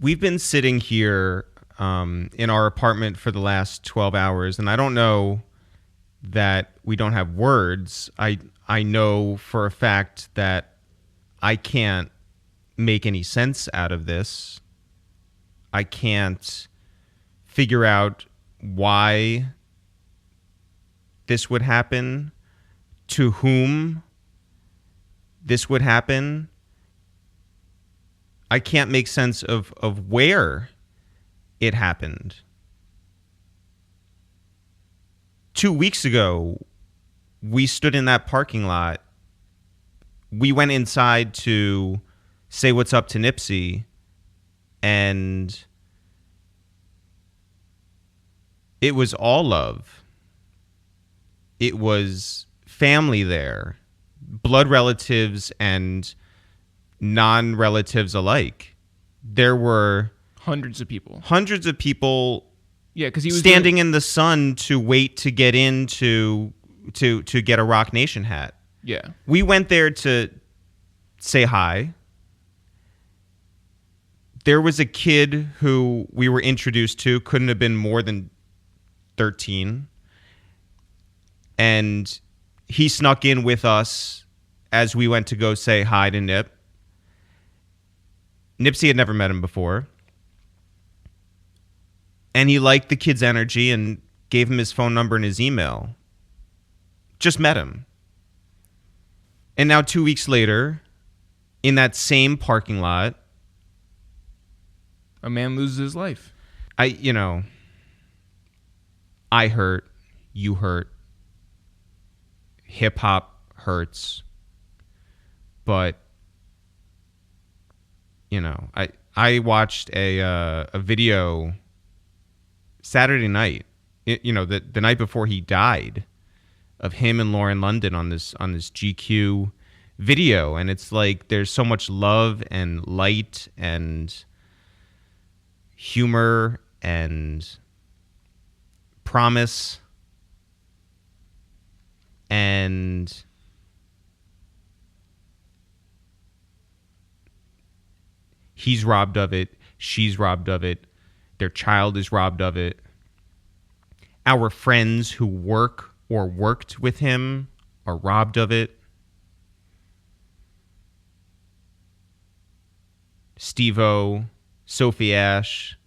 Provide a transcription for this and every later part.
we've been sitting here in our apartment for the last 12 hours, and I don't know that we don't have words. I know for a fact that I can't make any sense out of this. I can't figure out why this would happen, to whom this would happen. I can't make sense of where it happened. 2 weeks ago, we stood in that parking lot. We went inside to say what's up to Nipsey, and it was all love. It was family there, blood relatives and non-relatives alike. There were hundreds of people. Yeah, because he was standing in the sun to wait to get in to get a Rock Nation hat. Yeah. We went there to say hi. There was a kid who we were introduced to, couldn't have been more than 13. And he snuck in with us as we went to go say hi to Nip. Nipsey had never met him before. And he liked the kid's energy and gave him his phone number and his email. Just met him. And now 2 weeks later, in that same parking lot, a man loses his life. I hurt. You hurt. Hip hop hurts. But, I watched a video Saturday night, the night before he died, of him and Lauren London on this GQ video, and it's like there's so much love and light and humor and promise, and he's robbed of it, she's robbed of it, their child is robbed of it. Our friends who work or worked with him are robbed of it. Steve-O, Sophie Ash,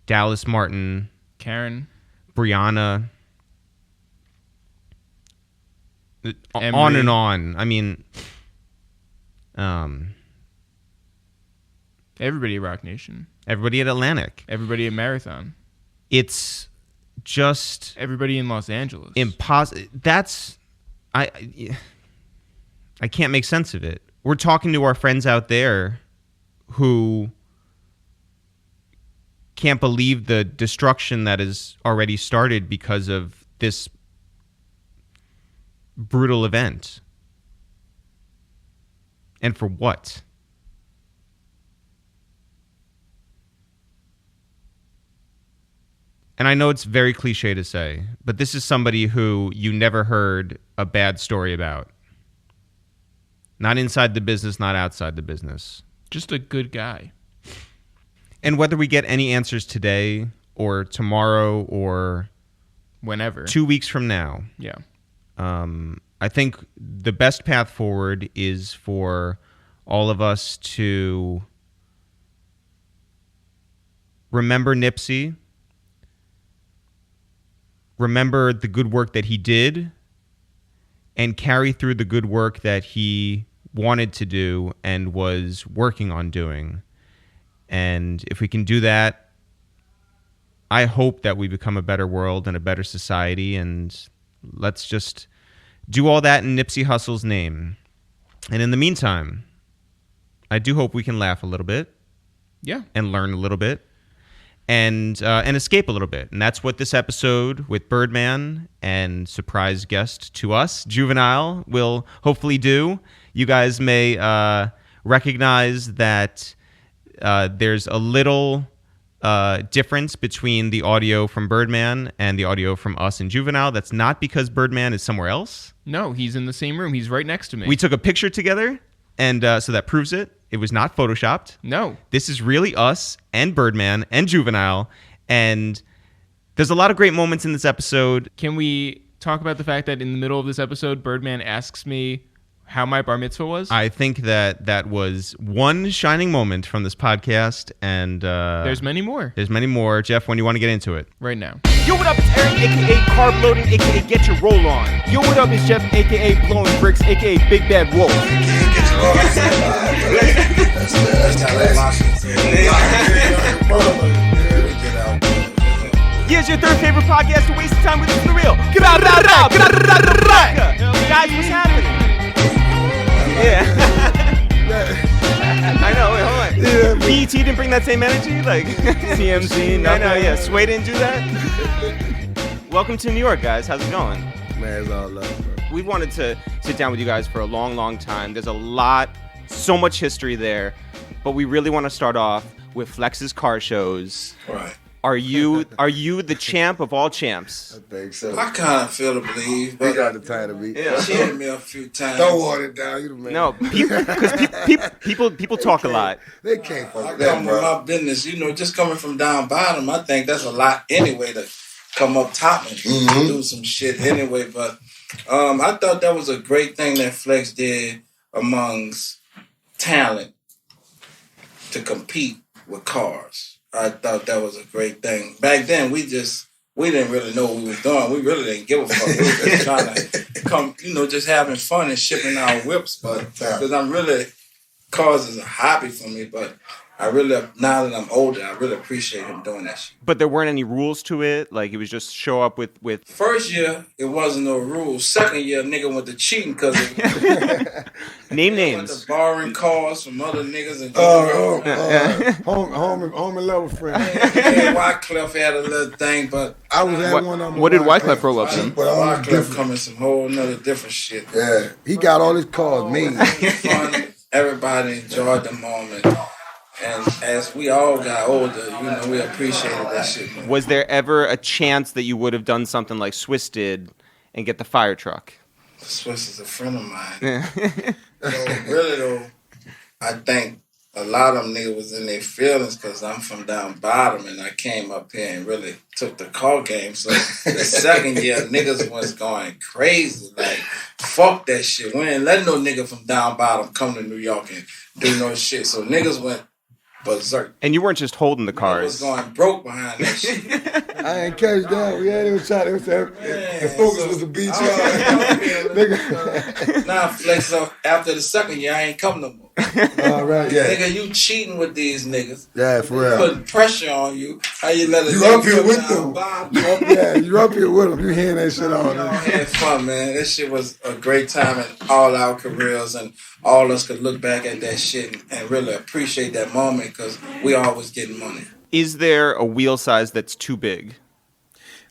Dallas Martin, Karen, Brianna, Emery. On and on. I mean, everybody at Rock Nation. Everybody at Atlantic. Everybody at Marathon. It's just... everybody in Los Angeles. Impossible. I can't make sense of it. We're talking to our friends out there who can't believe the destruction that has already started because of this brutal event. And for what? And I know it's very cliche to say, but this is somebody who you never heard a bad story about. Not inside the business, not outside the business. Just a good guy. And whether we get any answers today or tomorrow or whenever, 2 weeks from now. Yeah. I think the best path forward is for all of us to remember Nipsey, remember the good work that he did, and carry through the good work that he wanted to do and was working on doing. And if we can do that, I hope that we become a better world and a better society, and let's just do all that in Nipsey Hussle's name. And in the meantime, I do hope we can laugh a little bit. Yeah. And learn a little bit. And escape a little bit. And that's what this episode with Birdman and surprise guest to us, Juvenile, will hopefully do. You guys may recognize that there's a little difference between the audio from Birdman and the audio from us and Juvenile. That's not because Birdman is somewhere else. No, he's in the same room. He's right next to me. We took a picture together, And so that proves it. It was not photoshopped. No. This is really us and Birdman and Juvenile. And there's a lot of great moments in this episode. Can we talk about the fact that in the middle of this episode, Birdman asks me how my bar mitzvah was? I think that was one shining moment from this podcast. And there's many more. There's many more. Jeff, when you want to get into it? Right now. Yo, what up? It's Eric, a.k.a. Carb Loading, a.k.a. Get Your Roll On. Yo, what up? It's Jeff, a.k.a. Blowing Bricks, a.k.a. Big Bad Wolf. Here's your third favorite podcast to waste time with ItsTheReal. Guys, what's happening? Yeah. I know, wait, hold on. Yeah, BET didn't bring that same energy? Like, TMZ, I know, yeah. Sway didn't do that? Welcome to New York, guys. How's it going? Man, it's all love, bro. We wanted to sit down with you guys for a long, long time. There's so much history there. But we really want to start off with Flex's car shows. Right. Are you the champ of all champs? I think so. I kind of feel to believe, We but got the time to be. yeah, she hit me a few times. Don't water it down. You the man. No, because people talk a lot. They can't I fuck that, come with bro. my business, just coming from down bottom. I think that's a lot anyway to come up top and do some shit anyway. But I thought that was a great thing that Flex did amongst talent to compete with cars. I thought that was a great thing. Back then, we didn't really know what we was doing. We really didn't give a fuck. We were just trying to come, just having fun and shipping our whips. But because cars is a hobby for me. But I really, now that I'm older, I really appreciate him doing that shit. But there weren't any rules to it. Like, it was just show up with. First year, it wasn't no rules. Second year, nigga went to cheating because Name went names. to borrowing cars from other niggas and home and level friend. and Wyclef had a little thing, but I was at one of them. What did Wyclef roll up in? But all Wyclef different. coming some whole nother different shit. Yeah, he got all his cars mean. Fun. Everybody enjoyed the moment. And as we all got older, we appreciated that shit more. Was there ever a chance that you would have done something like Swizz did and get the fire truck? Swizz is a friend of mine. Really though, I think a lot of them niggas was in their feelings because I'm from down bottom and I came up here and really took the car game. So the second year, niggas was going crazy. Like, fuck that shit. We ain't letting no nigga from down bottom come to New York and do no shit. So niggas went berserk. And you weren't just holding the I was cars. going broke behind that shit. I ain't catch that. We had him shot. The focus was the beach. Now Flex up after the second year, I ain't come no more. All right, yeah. Nigga, you cheating with these niggas. Yeah, for real. Putting pressure on you. How you let a You nigga up here come with down them. bottom? You up here with him. You hearing that shit all We all day. had fun, man. That shit was a great time in all our careers, and all of us could look back at that shit and really appreciate that moment because we always getting money. Is there a wheel size that's too big?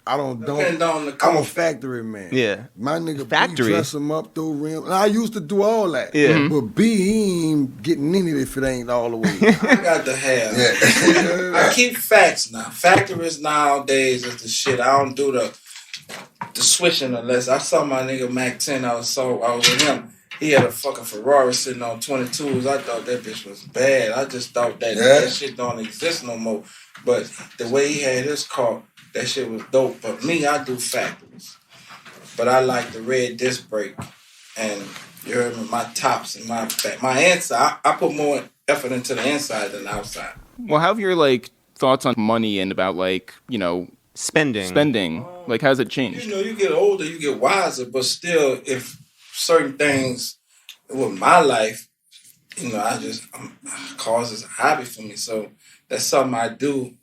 I don't. Depending on the I'm car. a factory man. Yeah. My nigga Factory? B dress him up through rim. And I used to do all that. Yeah. Mhm. But B, he ain't getting in it if it ain't all the way. I got to have. I keep facts now. Factories nowadays is the shit. I don't do the switching unless I saw my nigga Mac 10. I was with him. He had a fucking Ferrari sitting on 22s. I thought that bitch was bad. I just thought that shit don't exist no more. But the way he had his car, that shit was dope. But me, I do factories. But I like the red disc brake. And you heard me, my tops and my back. My inside, I put more effort into the inside than the outside. Well, how have your thoughts on money and about Spending. Like, how's it changed? You get older, you get wiser, but still, if certain things with my life, cars is a hobby for me. So that's something I do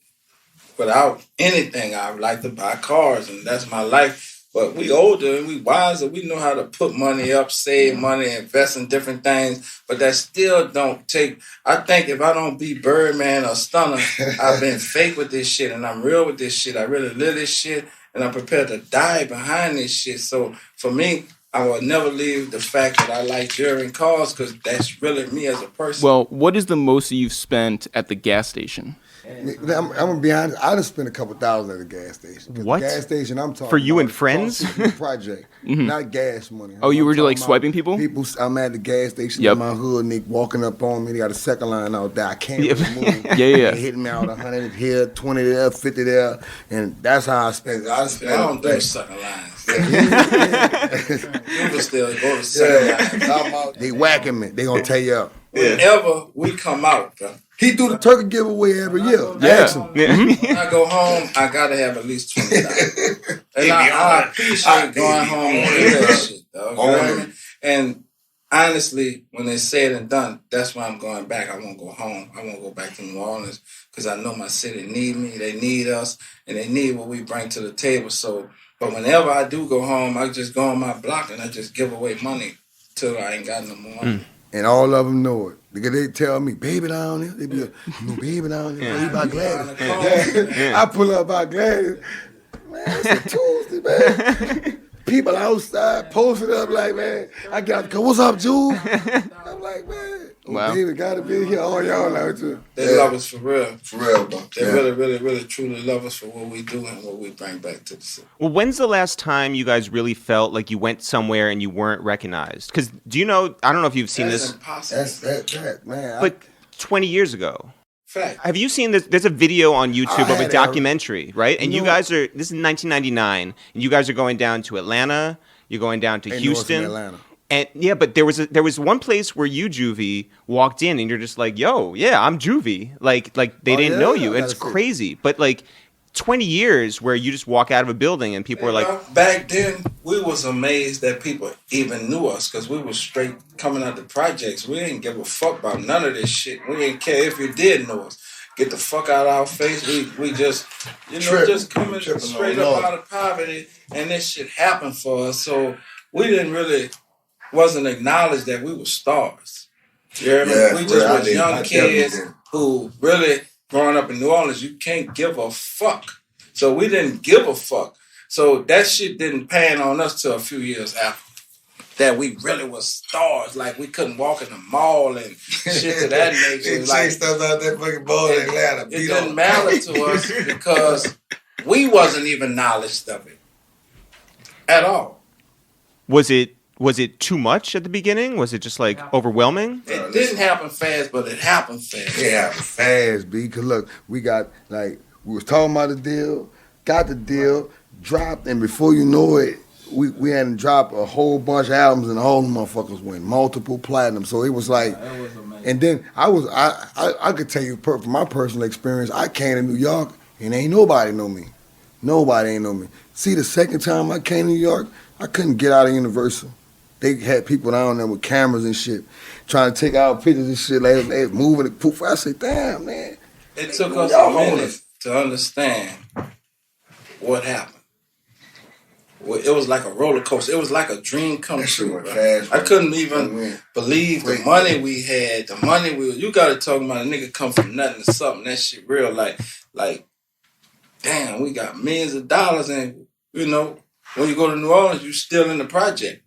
without anything. I like to buy cars, and that's my life. But we older and we wiser. We know how to put money up, save money, invest in different things. But that still don't take. I think if I don't be Birdman or Stunner, I've been fake with this shit and I'm real with this shit. I really live this shit and I'm prepared to die behind this shit. So for me, I will never leave the fact that I like jewelry and cars because that's really me as a person. Well, what is the most you've spent at the gas station? I'm gonna be honest. I done spent a couple thousand at the gas station. 'Cause What? The gas station I'm talking For you about and is friends? called CP Project, not gas money. Oh, you I'm were, talking like, about swiping people? I'm at the gas station Yep. in my hood, and they walking up on me. They got a second line out there. I can't Yep. really move. Yeah. They hitting me out 100 here, 20 there, 50 there, and that's how I spend. I don't do sucker lines. People still go to sucker lines. They whacking me. They gonna tell you up. Whenever we come out, bro. He do the turkey giveaway every year. Yeah. Ask him. When I go home, I gotta have at least $20. And I appreciate going home and do that shit, dog. You know what I mean? And honestly, when it's said and done, that's why I'm going back. I won't go home. I won't go back to New Orleans because I know my city need me. They need us, and they need what we bring to the table. So, but whenever I do go home, I just go on my block and I just give away money till I ain't got no more. And all of them know it. Because they tell me, baby down there. They be like, no baby down there. He by Gladys. I pull up by Gladys. Man, it's a Tuesday, man. People outside posted up like, man, I got to go. What's up, Juve? I'm like, man, Wow. baby, got to be here. All y'all out too. They love us for real. For real, bro. They really, truly love us for what we do and what we bring back to the city. Well, when's the last time you guys really felt like you went somewhere and you weren't recognized? Because do you know? I don't know if you've seen That's this, impossible. That, man. but 20 years ago. Fact. Have you seen this? There's a video on YouTube of a had it. documentary, right? And You you know- guys are. This is 1999, and you guys are going down to Atlanta. You're going down to Ain't no us in Houston. Atlanta. And yeah, but there was one place where you, Juvie, walked in and you're just like, yo, yeah, I'm Juvie. Like they didn't yeah? know you. I It's gotta see. crazy. But like 20 years where you just walk out of a building and people are like, back then, we was amazed that people even knew us because we was straight coming out the projects. We didn't give a fuck about none of this shit. We didn't care if you did know us. Get the fuck out of our face. We just, just coming straight up out of poverty, and this shit happened for us. So we wasn't acknowledged that we were stars. You hear me? We just was young kids who really, growing up in New Orleans, you can't give a fuck. So we didn't give a fuck. So that shit didn't pan on us till a few years after. That we really was stars, like we couldn't walk in the mall and shit to that nature. They like, chased us out that fucking ball in Atlanta. it didn't matter to us because we wasn't even acknowledged of it at all. was it too much at the beginning? Was it just like overwhelming? It didn't happen fast, but it happened fast. It happened fast, B. Because look, we got, like, we was talking about the deal, got the deal, dropped, and before you know it, we hadn't dropped a whole bunch of albums, and all the motherfuckers went multiple platinum. So it was like, and then I could tell you from my personal experience, I came to New York, and ain't nobody know me. Nobody ain't know me. See, the second time I came to New York, I couldn't get out of Universal. They had people down there with cameras and shit, trying to take out pictures and shit. Like they moving it. Poof. I said, damn, man. It took us a minute to understand what happened. It was like a roller coaster. It was like a dream come true. I couldn't even believe the money we had. The money you got to talk about a nigga come from nothing to something. That shit real. Like, damn, we got millions of dollars, and when you go to New Orleans, you still in the project.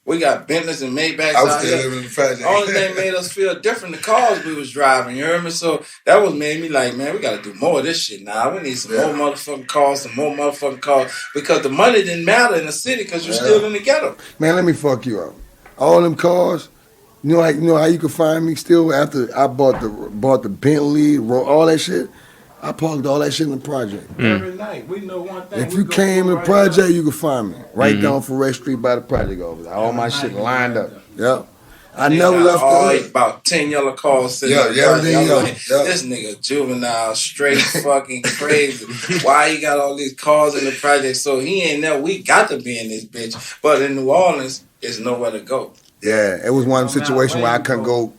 We got Bentleys and Maybachs out here. living in the project. Only thing made us feel different, the cars we was driving, you heard me? So that was made me like, man, we got to do more of this shit now. We need some more motherfucking cars, because the money didn't matter in the city because you're still in the ghetto. Man, let me fuck you up. All them cars, you know how you could find me still after I bought the Bentley, all that shit? I parked all that shit in the project. Every night, we know one thing. If you came in the project, you could find me. Right down Forest Street by the project office. All my shit lined up. Yep. I never left the hood. About 10 yellow cars sitting in the project. I'm like, this nigga Juvenile straight fucking crazy. Why he got all these cars in the project? So he ain't there. We got to be in this bitch. But in New Orleans, it's nowhere to go. Yeah, it was one situation where I couldn't go.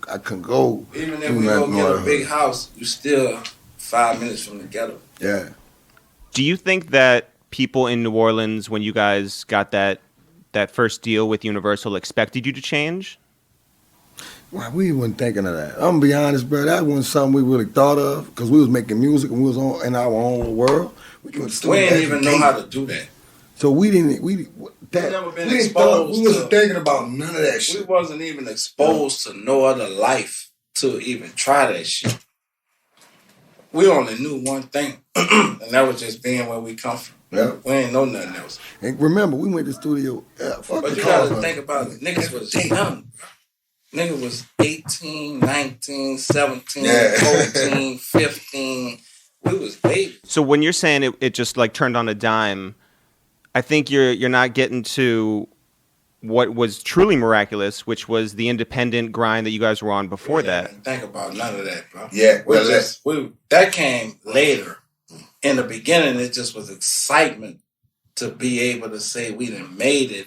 Even if we go get a big house, you still 5 minutes from the ghetto. Yeah. Do you think that people in New Orleans, when you guys got that first deal with Universal, expected you to change? Well, we wasn't thinking of that. I'm gonna be honest, bro. That wasn't something we really thought of because we was making music and we was in our own world. We didn't even know how to do that. So we didn't. never been exposed we wasn't thinking about none of that We shit. wasn't even exposed to no other life to even try that shit. we only knew one thing, and that was just being where we come from. Yeah. We ain't know nothing else. And remember, we went to the studio. But you gotta think about it. Niggas was young. Nigga was 18, 19, 17, 14, 15. We was babies. So when you're saying it just like turned on a dime, I think you're not getting to what was truly miraculous, which was the independent grind that you guys were on before that. Think about none of that, bro. Yeah, that came later. In the beginning, it just was excitement to be able to say we done made it.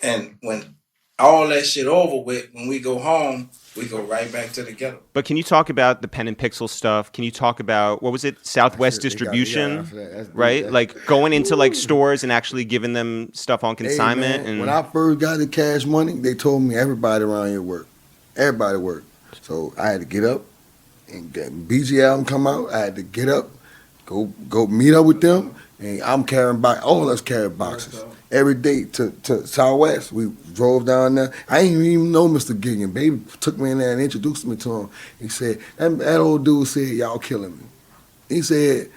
And when all that shit over with, when we go home, we go right back to the ghetto. But can you talk about the Pen and Pixel stuff? Can you talk about, what was it, Southwest Distribution, right? Like going into like stores and actually giving them stuff on consignment. Hey, man, and when I first got the Cash Money, they told me everybody around here worked. Everybody worked. So I had to get up and get BG album come out. I had to get up, go meet up with them, and I'm carrying all of us carry boxes. Every day to Southwest. We drove down there. I didn't even know Mr. Gigan. Baby took me in there and introduced me to him. He said, that old dude said, y'all killing me. He said,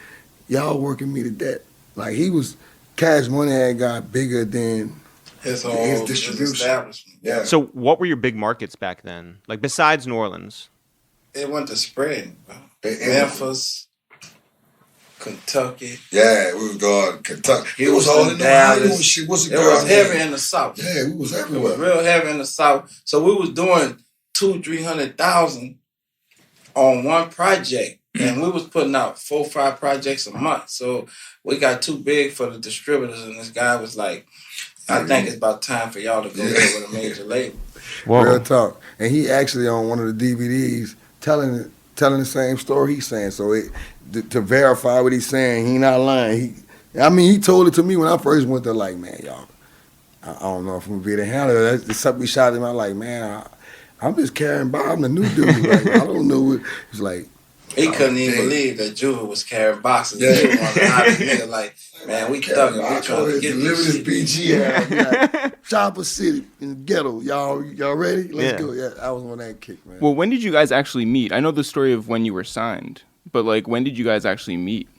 y'all working me to death. Like he was, Cash Money had got bigger than his distribution. Establishment. Yeah. So what were your big markets back then? Like besides New Orleans? It went to spreading, bro. Memphis, Kentucky. Yeah, we was going Kentucky. It was all in Dallas. It was heavy in the South. Yeah, we was everywhere. It was real heavy in the South. So we was doing 200,000-300,000 on one project, and we was putting out 4 or 5 projects a month. So we got too big for the distributors, and this guy was like, "I think it's about time for y'all to go with a major label." Whoa. Real talk. And he actually on one of the DVDs telling the same story he's saying. So to verify what he's saying, he not lying. He told it to me when I first went there. Like, man, y'all, I don't know if I'm gonna be able to handle it. That's something he shot him. I'm like, man, I'm just carrying by. I'm the new dude. Like, I don't know what. He's like, he couldn't even believe that Juve was carrying boxes. Yeah. He wanted to hide the nigga like, man, we thugging. We trying to get this BG. Like, Chopper City in the ghetto. Y'all ready? Let's go. Yeah, I was on that kick, man. Well, when did you guys actually meet? I know the story of when you were signed, but like, when did you guys actually meet?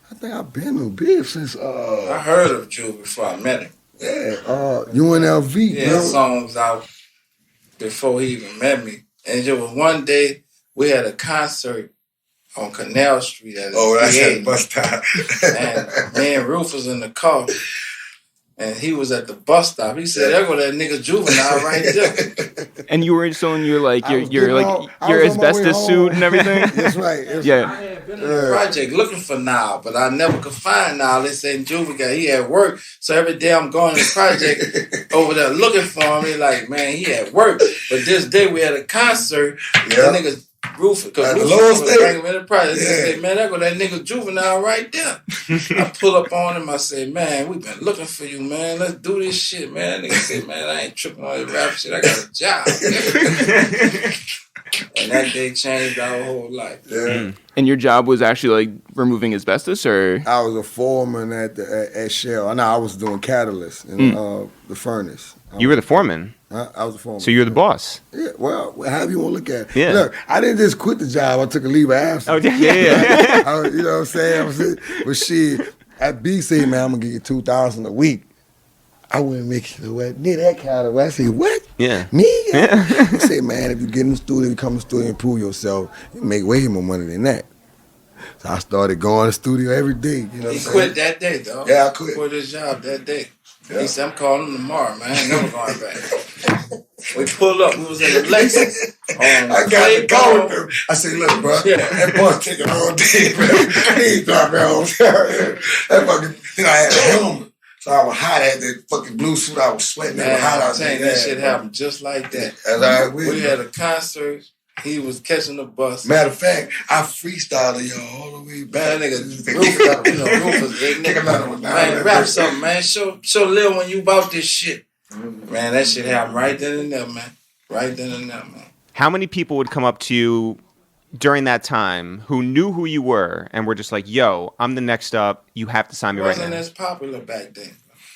I think I've been with Biff since. I heard of Juve before I met him. Yeah, UNLV. Yeah, his song was out before he even met me. And there was one day we had a concert on Canal Street at that's at the bus stop. And me and Rufus was in the car, and he was at the bus stop. He said, "There go that nigga Juvenile right there." And you were still in your your asbestos suit and everything. That's right. I had been in the project looking for Nile, but I never could find Nile. They said Juve he had work, so every day I'm going to the project over there looking for him. They like, man, he had work. But this day we had a concert. The niggas. Rufus, because Rufus was bringing him in the project. They said, man, that go that nigga Juvenile right there. I pull up on him. I say, man, we been looking for you, man. Let's do this shit, man. Nigga said, man, I ain't tripping on this rap shit. I got a job. And that day changed our whole life. Yeah. And your job was actually like removing asbestos, or? I was a foreman at Shell. I know I was doing catalyst in the furnace. You were the foreman. I was a foreman. So you're the boss. Yeah, well, however you want to look at it. Yeah. Look, I didn't just quit the job. I took a leave of absence. Oh, yeah. You know what I'm saying? But shit, at B said, man, I'm going to give you $2,000 a week. I wouldn't make it near that kind of way. I said, what? Yeah. Me? Yeah. He said, man, if you get in the studio, you come in the studio and prove yourself, you make way more money than that. So I started going to the studio every day. You know he quit that day, though. Yeah, I quit. He quit his job that day. Yeah. He said, I'm calling him tomorrow, man. I ain't never going back. We pulled up. We was in the Lexus. I got to go with him. I said, look, bro, that boy's taking all day, man. He ain't dropping home. That fucking, I had a helmet. So I was hot at that fucking blue suit. I was sweating. Man, hot out there. That shit happened just like that. We had a concert. He was catching the bus. Matter of fact, I freestyled y'all all the way back. Man, Rufus, man, rap something, man. Show Lil when you about this shit. Man, that shit happened right then and there, man. Right then and there, man. How many people would come up to you during that time who knew who you were and were just like, yo, I'm the next up. You have to sign me right now. It wasn't as popular back then.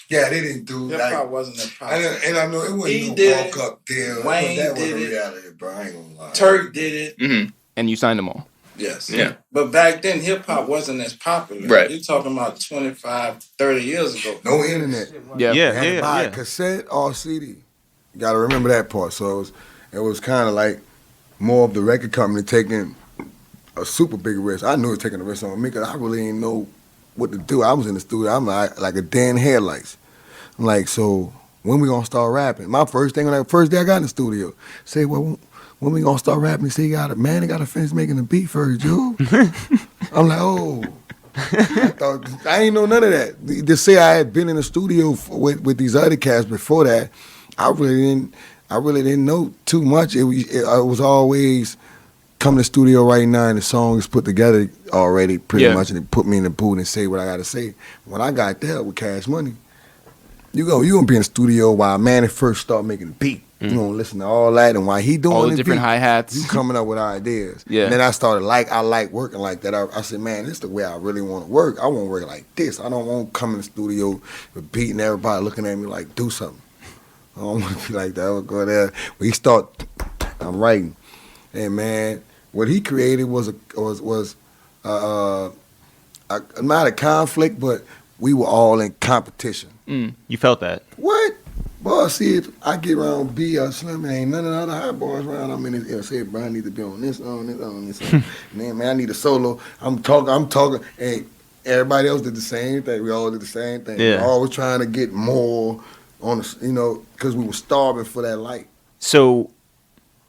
Yeah, they didn't do that. That wasn't that popular. And I know it wasn't no walk-up deal. Wayne that did wasn't it. reality, bro. I ain't gonna lie. Turk did it. Mm-hmm. And you signed them all. Yes. Yeah. But back then, hip hop wasn't as popular. Right. You're talking about 25, 30 years ago. No internet. Yeah. You had to buy a cassette or CD. You got to remember that part. So it was kind of like more of the record company taking a super big risk. I knew it was taking a risk on me because I really didn't know what to do. I was in the studio. I'm like a deer in headlights. I'm like, so when we gonna start rapping? My first thing, first day I got in the studio, say, well, when we gonna start rapping? He said, man, they gotta finish making the beat first, Juve. I'm like, oh. I ain't know none of that. To say I had been in the studio with these other cats before that, I really didn't know too much. It was always come to the studio right now and the song is put together already pretty much, and they put me in the booth and say what I gotta say. When I got there with Cash Money, you gonna be in the studio while Mannie first start making the beat. You gonna listen to all that, and while he doing all the different hi-hats, you coming up with ideas. Yeah. And then I started I like working like that. I said, man, this is the way I really want to work. I want to work like this. I don't want to come in the studio with beating everybody looking at me like do something. I don't want to be like that. I would go there. When he start, I'm writing, and man, what he created was not a conflict, but we were all in competition. You felt that? What? Boy, see, if I get around B or Slim, ain't none of the other hot boys around. I'm in this ear. Say, Bryan need to be on this, on this. And then, man, I need a solo. I'm talking, and everybody else did the same thing. We all did the same thing. Yeah. We all was trying to get more on the, because we were starving for that light. So,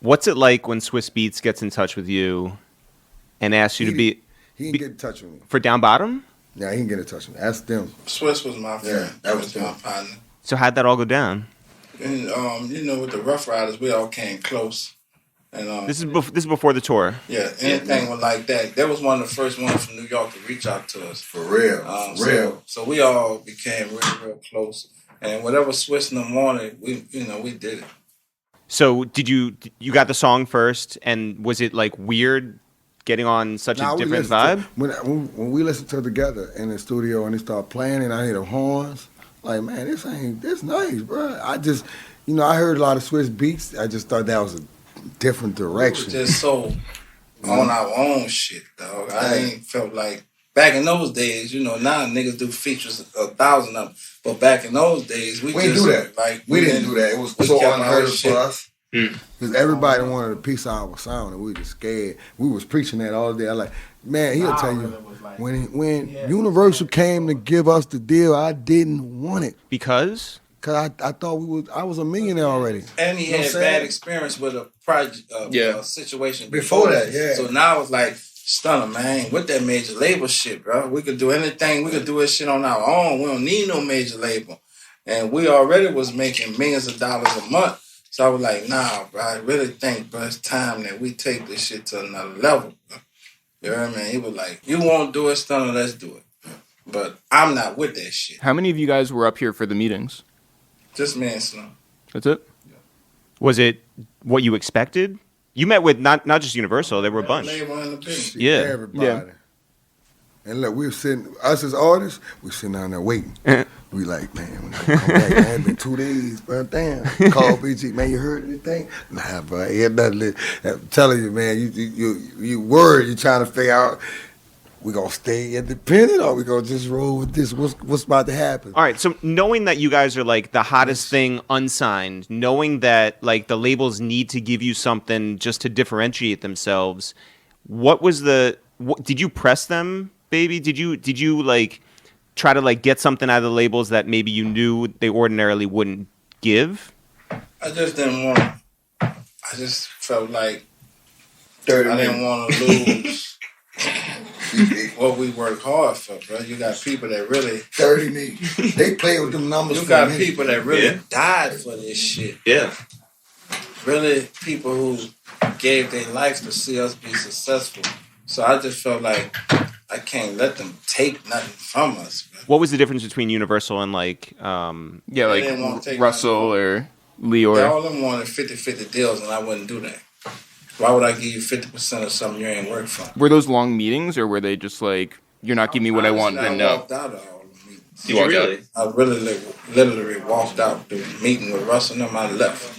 what's it like when Swizz Beatz gets in touch with you and asks you to be... He didn't get in touch with me. For Down Bottom? Yeah, he didn't get in touch with me. That's them. Swizz was my friend. Yeah, that was my him. partner. So how'd that all go down? And with the Rough Riders, we all came close. And This is before the tour. yeah, anything was like that. That was one of the first ones from New York to reach out to us. For real. Real. So we all became real close. And whatever Swizz in the morning, we did it. So did you got the song first, and was it like weird getting on such a different vibe? When we listened to it together in the studio and they started playing and I hear the horns, like, man, this nice, bro. I just, I heard a lot of Swizz Beatz. I just thought that was a different direction. We were just so on our own shit, dog. I ain't felt like, back in those days, now niggas do features 1,000 of them. But back in those days, we didn't just do that. Like we didn't do that. It was so unheard of for us. Mm. Because everybody wanted a piece of our sound, and we were just scared. We was preaching that all day. I like, man, he'll tell you, when Universal came to give us the deal, I didn't want it. Because? Because I thought I was a millionaire already. And he had bad experience with a project, situation Before that, yeah. So now it's like, Stunner, man, with that major label shit, bro. We could do anything. We could do this shit on our own. We don't need no major label. And we already was making millions of dollars a month. So I was like, nah, bro, I really think, bro, it's time that we take this shit to another level, bro. You know what I mean? He was like, you won't do it, Stunner, let's do it. But I'm not with that shit. How many of you guys were up here for the meetings? Just me and Slim. That's it? Yeah. Was it what you expected? You met with not just Universal, there were a bunch. Yeah. Everybody. And look, we were sitting, us as artists, we sitting down there waiting. We like, man, when I come back, man, it's been 2 days, bro, damn. Call BG, man, you heard anything? Nah, bro, I heard nothing. I'm telling you, man, you worried, you trying to figure out, we gonna stay independent or we gonna just roll with this? What's about to happen? All right, so knowing that you guys are like the hottest thing unsigned, knowing that like the labels need to give you something just to differentiate themselves, did you press them, baby? Did you like try to like get something out of the labels that maybe you knew they ordinarily wouldn't give? I just didn't want. I just felt like I didn't want to lose what we work hard for, bro. You got people that really 30 me. They play with them numbers. You got people that really died for this shit. Yeah. Really, people who gave their lives to see us be successful. So I just felt like I can't let them take nothing from us, bro. What was the difference between Universal and like Russell or Leor? They all of them wanted 50-50 deals, and I wouldn't do that. Why would I give you 50% of something you ain't worked for? Were those long meetings, or were they just like, you're not giving me what I want, then no? I walked out of all the meetings. Did you really? I really literally walked out the meeting with Russell and them. I left.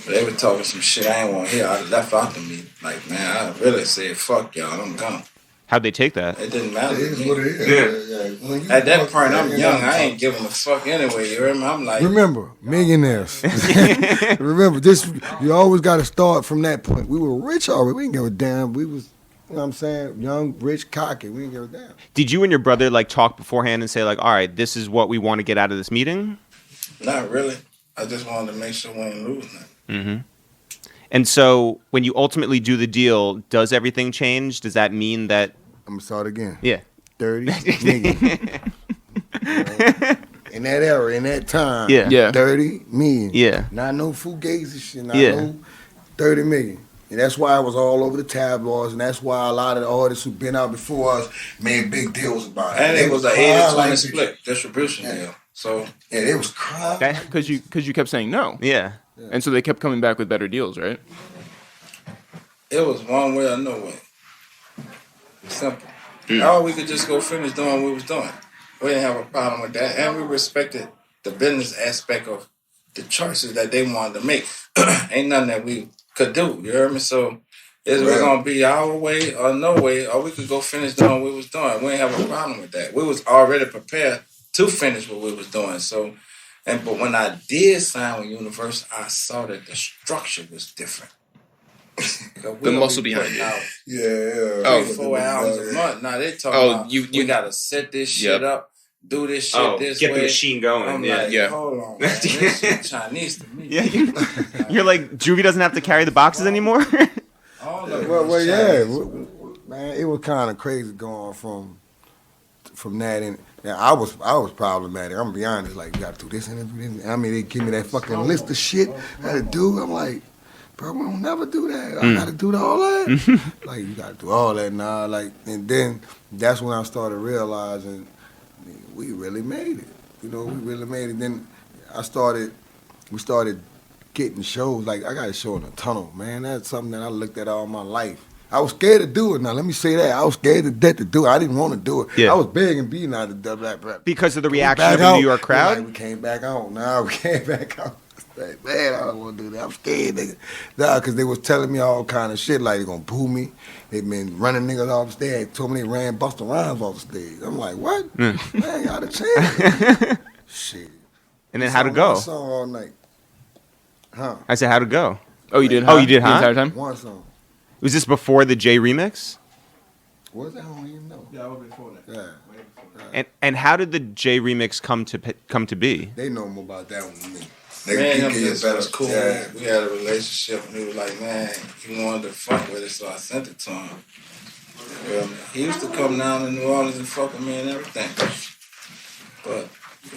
They were talking some shit I ain't want to hear. I left out the meeting. Like, man, I really said, fuck y'all, I'm gone. How'd they take that? It didn't matter. It is to me. what it is. Yeah. At that point, I'm young. I ain't giving a fuck anyway. You heard me? I'm like, remember, millionaires. Remember, this. You always got to start from that point. We were rich already. We didn't give a damn. We was, you know what I'm saying, young, rich, cocky. We didn't give a damn. Did you and your brother like talk beforehand and say like, all right, this is what we want to get out of this meeting? not really. I just wanted to make sure we ain't lose nothing. Mm-hmm. And so when you ultimately do the deal, does everything change? Does that mean that... I'm going to start again. Yeah. 30 million. In that era, in that time. Yeah. 30 million. Yeah. Not no fugazi shit. Not Yeah. no 30 million. And that's why I was all over the tabloids, and that's why a lot of the artists who've been out before us made big deals about it. And it was an crying 80-20 split distribution deal. So Yeah, it was crying. Okay. Because you kept saying no. Yeah. And so they kept coming back with better deals, right? it was one way or no way. Simple. Or we could just go finish doing what we was doing. We didn't have a problem with that. And we respected the business aspect of the choices that they wanted to make. Ain't nothing that we could do. You heard me? So it's going to be our way or no way, or we could go finish doing what we was doing. We didn't have a problem with that. We was already prepared to finish what we was doing. So, but when I did sign with Universal, I saw that the structure was different. The muscle behind it. Yeah. 4 hours a month. Now they talking about you got to set this shit up, do this shit this way. Get the machine going. I'm like, hold on, man. This shit Chinese to me. Yeah. You're like, Juve doesn't have to carry the boxes anymore? All of it Well, was yeah, Chinese. man, it was kind of crazy going from that. And yeah, I was problematic. I'm gonna be honest. Like, you gotta do this and do this. I mean, they give me that fucking list of shit I had to do. I'm like, bro, we don't never do that. I gotta do all that. Like, you gotta do all that now. Like, and then that's when I started realizing we really made it. You know, we really made it. Then we started getting shows. Like, I got a show in the tunnel, man. That's something that I looked at all my life. I was scared to do it. Now, let me say that. I was scared to death to do it. I didn't want to do it. Yeah. I was begging B not to do that. Because of the reaction of the New York crowd? Like, we came back on. Nah, we came back on. Like, man, I don't want to do that. I'm scared, nigga. Nah, because they was telling me all kind of shit. Like, they going to boo me. They been running niggas off the stage. They told me they ran Busta Rhymes off the stage. I'm like, what? Man, y'all the chance. Shit. And then how'd it go? One song all night. Huh? I said, how'd it go? Oh, you did? Oh, you did, The huh? entire time? One song. Was this before the J remix? Was that? I don't even know. Yeah, I was before that. Yeah. And how did the J remix come to be? They know more about that one than me. Man, him get just better. was cool. Yeah. We had a relationship, and he was like, man, he wanted to fuck with it, so I sent it to him. He used to come down to New Orleans and fuck with me and everything. But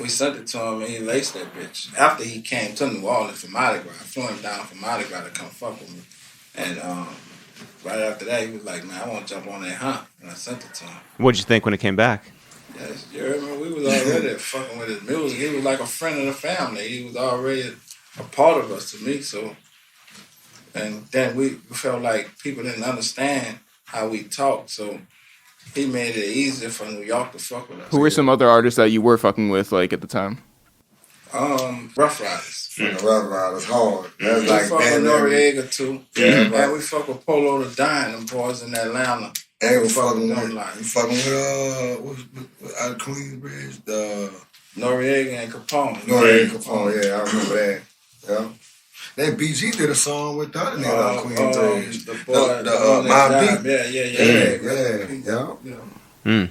we sent it to him, and he laced that bitch. After he came to New Orleans for Mardi Gras, I flew him down for Mardi Gras to come fuck with me. And right after that, he was like, man, I want to jump on that hunt. And I sent it to him. What'd you think when it came back? Yes, you remember, we was already fucking with his music. He was like a friend of the family. He was already a part of us to me. So, and then we felt like people didn't understand how we talked. So he made it easier for New York to fuck with us. Who were some other artists that you were fucking with, like, at the time? Rough Riders. The Rough Riders hard. That's We like fuck with man, Noriega too. Yeah, And we fuck with Polo the Dime, them boys in Atlanta. And we fucking them with, like we fucking with what's out of Queensbridge, the Noriega and Capone. Noriega Capone. Yeah, I remember that. Yeah. Then BG did a song with the other nigga out of Queensbridge. The boy, the Bun B. Yeah. Mm.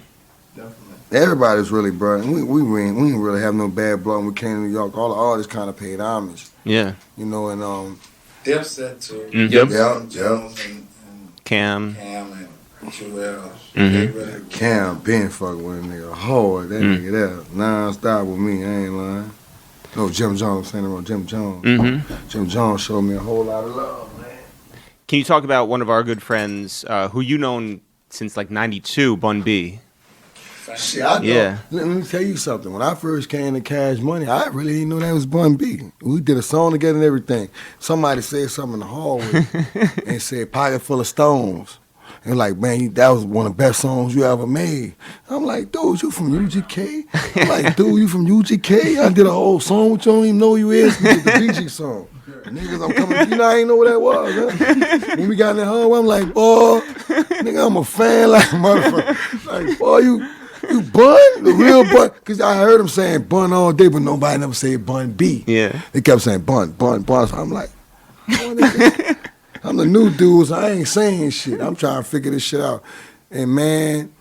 Definitely. Everybody's really bro. We didn't really have no bad blood when we came to New York. All the artists kind of paid homage, Yeah. you know. And Dipset too. Yep. Jones and Cam. Cam and Juve. Mhm. Cam been fucking with a nigga hard. That nigga there non-stop with me. I ain't lying. No, Jim Jones. I'm saying it wrong. Jim Jones. Mm-hmm. Jim Jones showed me a whole lot of love, man. Can you talk about one of our good friends who you known since like '92, Bun B? Shit, I know. Yeah. Let me tell you something. When I first came to Cash Money, I really didn't know that was Bun B. We did a song together and everything. Somebody said something in the hallway and said, "Pocket full of stones." And like, man, that was one of the best songs you ever made. I'm like, dude, you from UGK? I'm like, dude, you from UGK? I did a whole song with you, don't even know who you is. We did the BG song. Niggas, I'm coming, I ain't know what that was. Huh? When we got in the home, I'm like, boy, nigga, I'm a fan, like, motherfucker. Like, boy, you Bun? The real Bun? Because I heard him saying Bun all day, but nobody never said Bun B. Yeah. They kept saying Bun. So I'm like, I'm the new dude, so I ain't saying shit. I'm trying to figure this shit out. And man,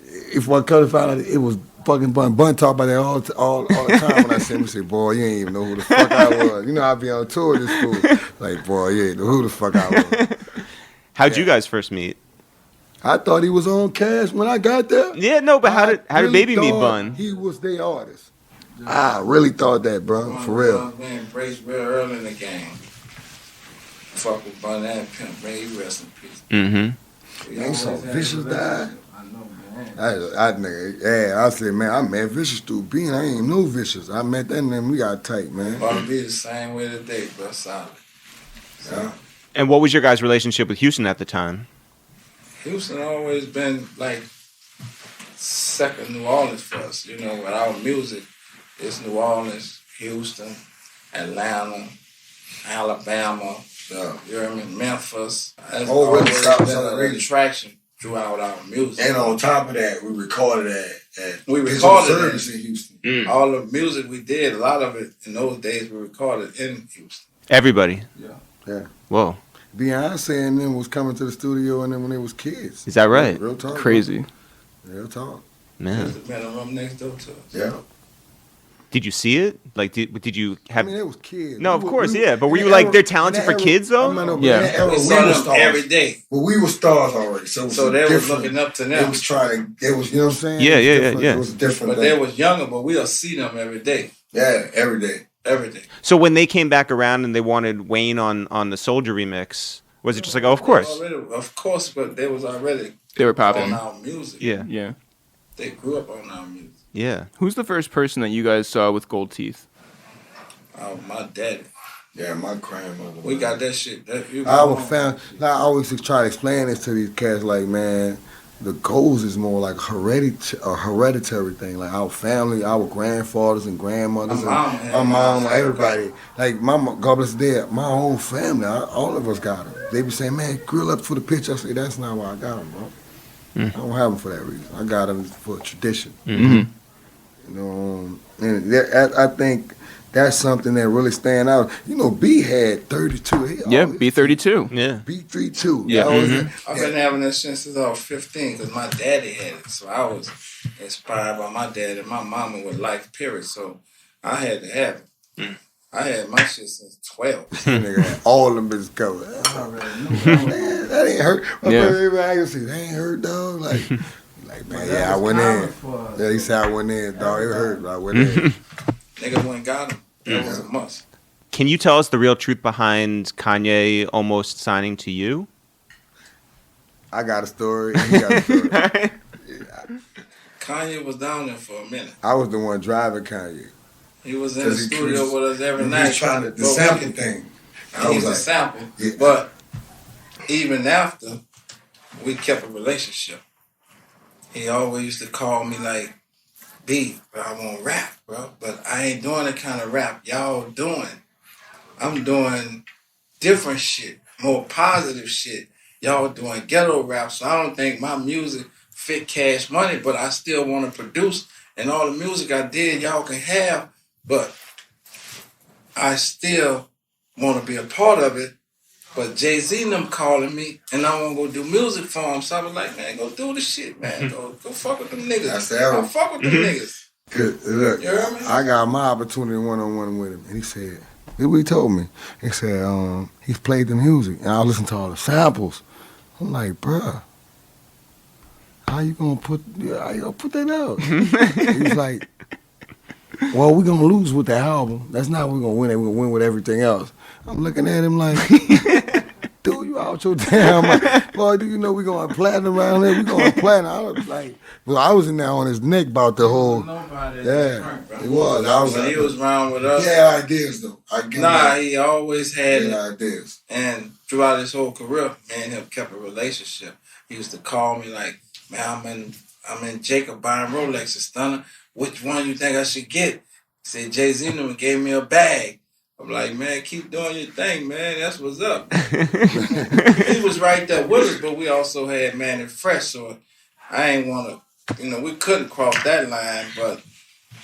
if one could have found out it was fucking Bun. Bun talk about that all the time when I see him. He say, boy, you ain't even know who the fuck I was. You know, I be on tour with this fool. Like, boy, you ain't know who the fuck I was. How'd you guys first meet? I thought he was on Cash when I got there. Yeah, no, but how did Baby meet Bun? He was their artist. I really thought that, bro, for real. We embraced real early in the game. Fuck with Bun and Pimp, man, you rest in peace. Mm-hmm. Ain't so Vicious died. I know, man. I said, man, I met Vicious through Bean. I ain't even know Vicious. I met that and then we got tight, man. Bun B the same way today, bro, solid. Yeah. And what was your guys' relationship with Houston at the time? Houston always been like second New Orleans for us. You know, with our music, it's New Orleans, Houston, Atlanta, Alabama, you know what I mean, Memphis. That's always been an attraction throughout our music. And on top of that, we recorded at service in Houston. Mm. All the music we did, a lot of it in those days we recorded in Houston. Everybody. Yeah. Whoa. Beyonce and them was coming to the studio and then when they was kids. Is that right? Real talk. Crazy. Real talk. Man. There's been a room next door to us. Yeah. Did you see it? Like, did you have? I mean, it was kids. No, of course, yeah. But were you like, they're talented for kids, though? Yeah. We saw them every day. Well, we were stars already, so they was looking up to them. It was trying to, it was, you know what I'm saying? Yeah, It was different. But they was younger, but we'll see them every day. Yeah, every day. Every day. So when they came back around and they wanted Wayne on the Soldier remix, was it just like, oh, of course? Of course, but they was already They were popping. on our music. Yeah. Yeah. They grew up on our music. Yeah. Who's the first person that you guys saw with gold teeth? Oh, my daddy. Yeah, my grandmother. We got that shit. I always try to explain this to these cats, like, man, the goals is more like a hereditary thing. Like our family, our grandfathers and grandmothers, my mom, everybody. Like my mom, God bless dead, my whole family, all of us got them. They be saying, man, grill up for the picture. I say, that's not why I got them, bro. I don't have them for that reason. I got them for tradition. Mm-hmm. You know, and I think that's something that really stand out. You know, B had 32. Yeah, B32. Yeah. B32. Yeah. I've been having that since I was 15 because my daddy had it. So I was inspired by my dad and my mama with life, period. So I had to have it. I had my shit since 12. Nigga had all them bitches covered. Man, that ain't hurt. Everybody used to say, that ain't hurt, dog. Like man, yeah, I went in. Yeah, he said I went in, dog. It hurt, but I went in. Nigga went and got him. That was a must. Can you tell us the real truth behind Kanye almost signing to you? I got a story. He got a story. Kanye was down there for a minute. I was the one driving Kanye. He was in the studio with us every night. He was trying to, the sample thing. He was a sample. Yeah. But even after, we kept a relationship. He always used to call me like, B, bro, I want rap, bro. But I ain't doing the kind of rap y'all doing. I'm doing different shit, more positive shit. Y'all doing ghetto rap, so I don't think my music fit Cash Money, but I still want to produce. And all the music I did, y'all can have, but I still want to be a part of it. But Jay-Z and them calling me, and I want to go do music for them. So I was like, man, go do the shit, man. Go fuck with them niggas. That's the era. Go fuck with them niggas. Look, You heard me? I got my opportunity one-on-one with him, and he said, this is what he told me. He said, he's played the music, and I listened to all the samples. I'm like, bruh, how you gonna put that out? He's like, well, we're gonna lose with the album. That's not what we're gonna win. We're gonna win with everything else. I'm looking at him like, dude, you out your damn mind. Boy, do you know we going platinum around here? We going platinum. I was like, well, I was in there on his neck about the whole. Yeah, it was. I was when he was around with us. He had ideas though. He always had ideas. And throughout his whole career, me and him kept a relationship. he used to call me like, man, I'm in Jacob buying Rolexes, Stunner. Which one you think I should get? He said, Jay-Z gave me a bag. I'm like, man, keep doing your thing, man. That's what's up. He was right there with us, but we also had Mannie Fresh, so I ain't want to, we couldn't cross that line, but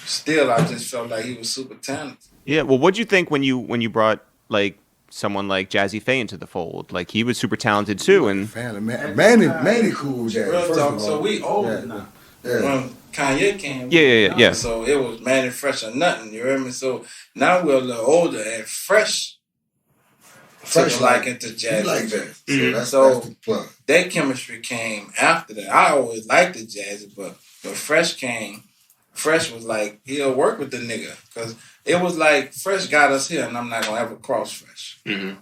still, I just felt like he was super talented. Yeah. Well, what'd you think when you brought like someone like Jazzy Faye into the fold? Like he was super talented too, and Mannie cool, Jazzy. Real talk. So we older now. Yeah. When Kanye came, yeah. So it was Mannie Fresh or nothing. You hear me? So now we're a little older, and Fresh took a liking to Jazzy. Like that. So that's the plug. That chemistry came after that. I always liked the Jazzy, but when Fresh came, Fresh was like, he'll work with the nigga. Because it was like, Fresh got us here, and I'm not going to ever cross Fresh. Mm-hmm.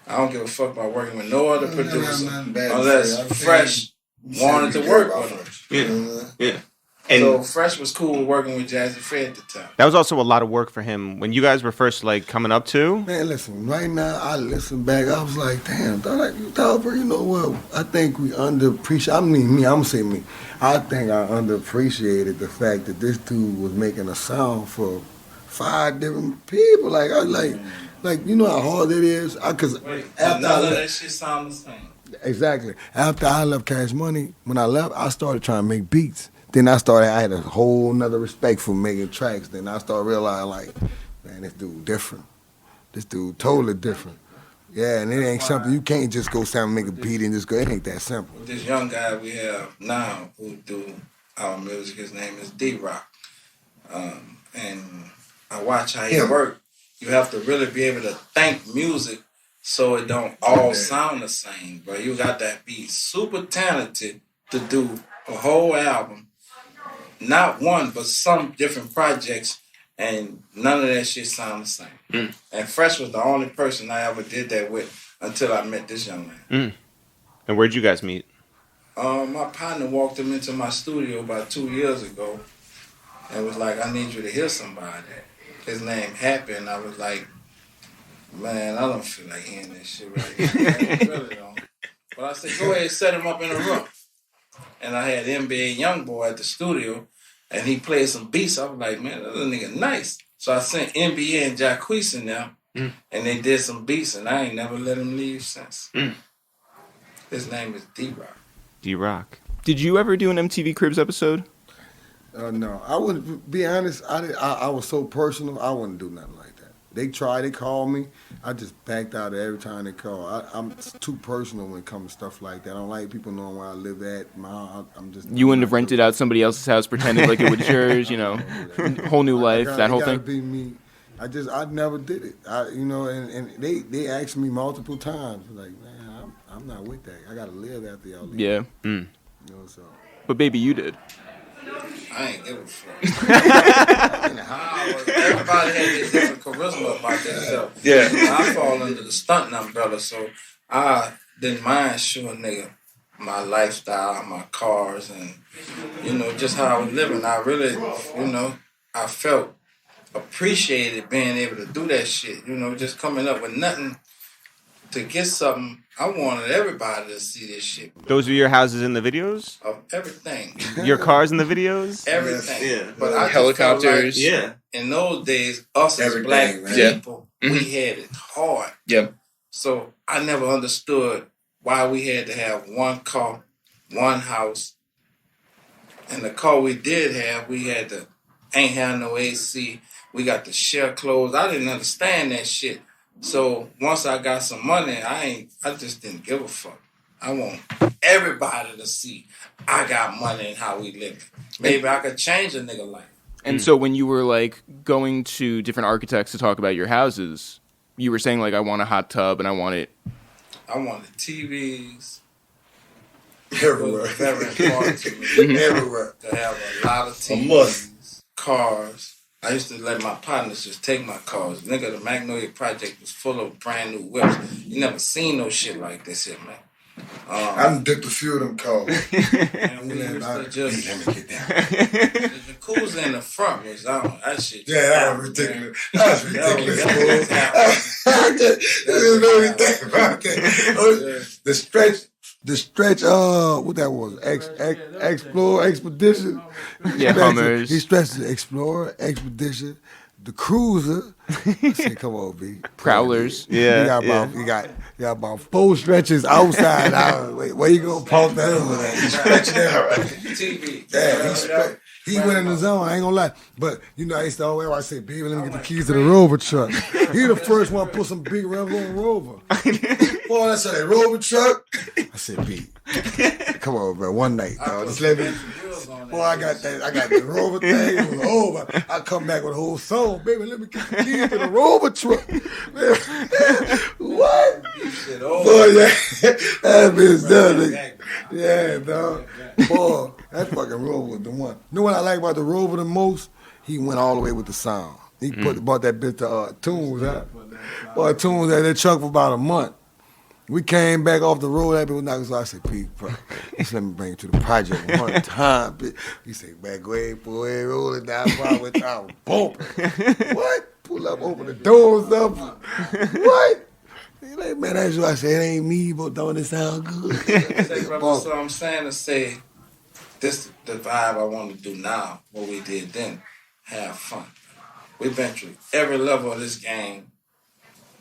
I don't give a fuck about working with no other producer unless Fresh wanted to work with him. Yeah. And so Fresh was cool with working with Jazzy Faye at the time. That was also a lot of work for him when you guys were first like coming up too. Man, listen, right now I listen back, I was like, damn, you know what? I think we underappreciate. I mean, me, I'm gonna say me. I think I underappreciated the fact that this dude was making a sound for 5 different people. Like you know how hard it is. Because after none of that shit sound the same. Exactly. After I left Cash Money, when I left, I started trying to make beats. Then I had a whole nother respect for making tracks. Then I started realizing, like, man, this dude different. This dude totally different. Yeah, and it ain't something, you can't just go sound and make a beat and just go, it ain't that simple. With this young guy we have now who do our music, his name is D-Rock. And I watch how he work. You have to really be able to think music so it don't all sound the same, bro. You got to be super talented to do a whole album. Not one, but some different projects, and none of that shit sound the same. Mm. And Fresh was the only person I ever did that with until I met this young man. Mm. And where'd you guys meet? My partner walked him into my studio about 2 years ago and was like, I need you to hear somebody. His name Happy, and I was like, man, I don't feel like hearing this shit right here. I really don't. But I said, go ahead and set him up in a room. And I had NBA Youngboy at the studio, and he played some beats. I was like, man, that little nigga nice. So I sent NBA and Jacquees in there, and they did some beats, and I ain't never let him leave since. His name is D-Rock. D-Rock. Did you ever do an MTV Cribs episode? No. I wouldn't, be honest, I was so personal, I wouldn't do nothing like that. They called me. I just backed out every time they call. I'm too personal when it comes to stuff like that. I don't like people knowing where I live at. I'm just. You wouldn't have rented out somebody else's house, pretending like it was yours. Whole new life, that whole thing. Be me. I never did it. And they asked me multiple times, like, man, I'm not with that. I gotta live after y'all leave. Yeah. So. But baby, you did. I ain't give a fuck. Everybody had this different charisma about themselves. Yeah. I fall under the stunting umbrella, so I didn't mind showing nigga my lifestyle, my cars, and just how I was living. I really, I felt appreciated being able to do that shit. Just coming up with nothing to get something. I wanted everybody to see this shit. Those are your houses in the videos? Of everything. Your cars in the videos? Everything. Yeah. But I helicopters. Like, in those days, us as black people, we had it hard. Yeah. So I never understood why we had to have one car, one house. And the car we did have, we had to ain't have no AC. We got to share clothes. I didn't understand that shit. So once I got some money, I just didn't give a fuck. I want everybody to see I got money and how we live. Maybe I could change a nigga life. And so when you were like going to different architects to talk about your houses, you were saying like, I want a hot tub and I wanted TVs. Everywhere. Very important to me. Everywhere. To have a lot of TVs, cars. I used to let my partners just take my cars. Nigga, the Magnolia Project was full of brand new whips. You never seen no shit like this here, man. I dipped a few of them cars. And we used to just... Let me get down. The jacuzzi in the front was on. That shit. Yeah, that was ridiculous. That was ridiculous. I didn't know anything about that. The stretch The stretch, what that was? Explorer, Expedition. Yeah, Hummers. He stretched the Explorer, Expedition, the Cruiser. I said, come on, B. Prowlers. Yeah, He got about 4 stretches outside. Wait, where you gonna pump that over there? He stretched that right. TV. Yeah, he went in the zone, I ain't gonna lie. But, you know, I used to always say, baby, let me get the keys to the Rover truck. He the first one to put some big rims on Rover. Boy, that's a Rover truck. I said, B, come on, bro, one night, dog. Just let me. Boy, I got the Rover thing. It was over. I come back with a whole song, baby. Let me get the keys to the Rover truck. Man, what? Boy, yeah, that bitch done. Yeah, dog. Boy, that fucking Rover was the one. You know what I like about the Rover the most? He went all the way with the sound. He bought that bitch to Tunes, huh? Boy, Tunes had that truck for about a month. We came back off the road, that bitch was knocking, so I said, Pete, bro, just let me bring you to the project one time, bitch. He said, man, go ahead, boy, roll it down, I was bumping. What? Pull up, open the doors up. What? He like, man, that's what I said, it ain't me, but don't it sound good? So I'm saying to say, this the vibe I want to do now, what we did then, have fun. We've been through every level of this game,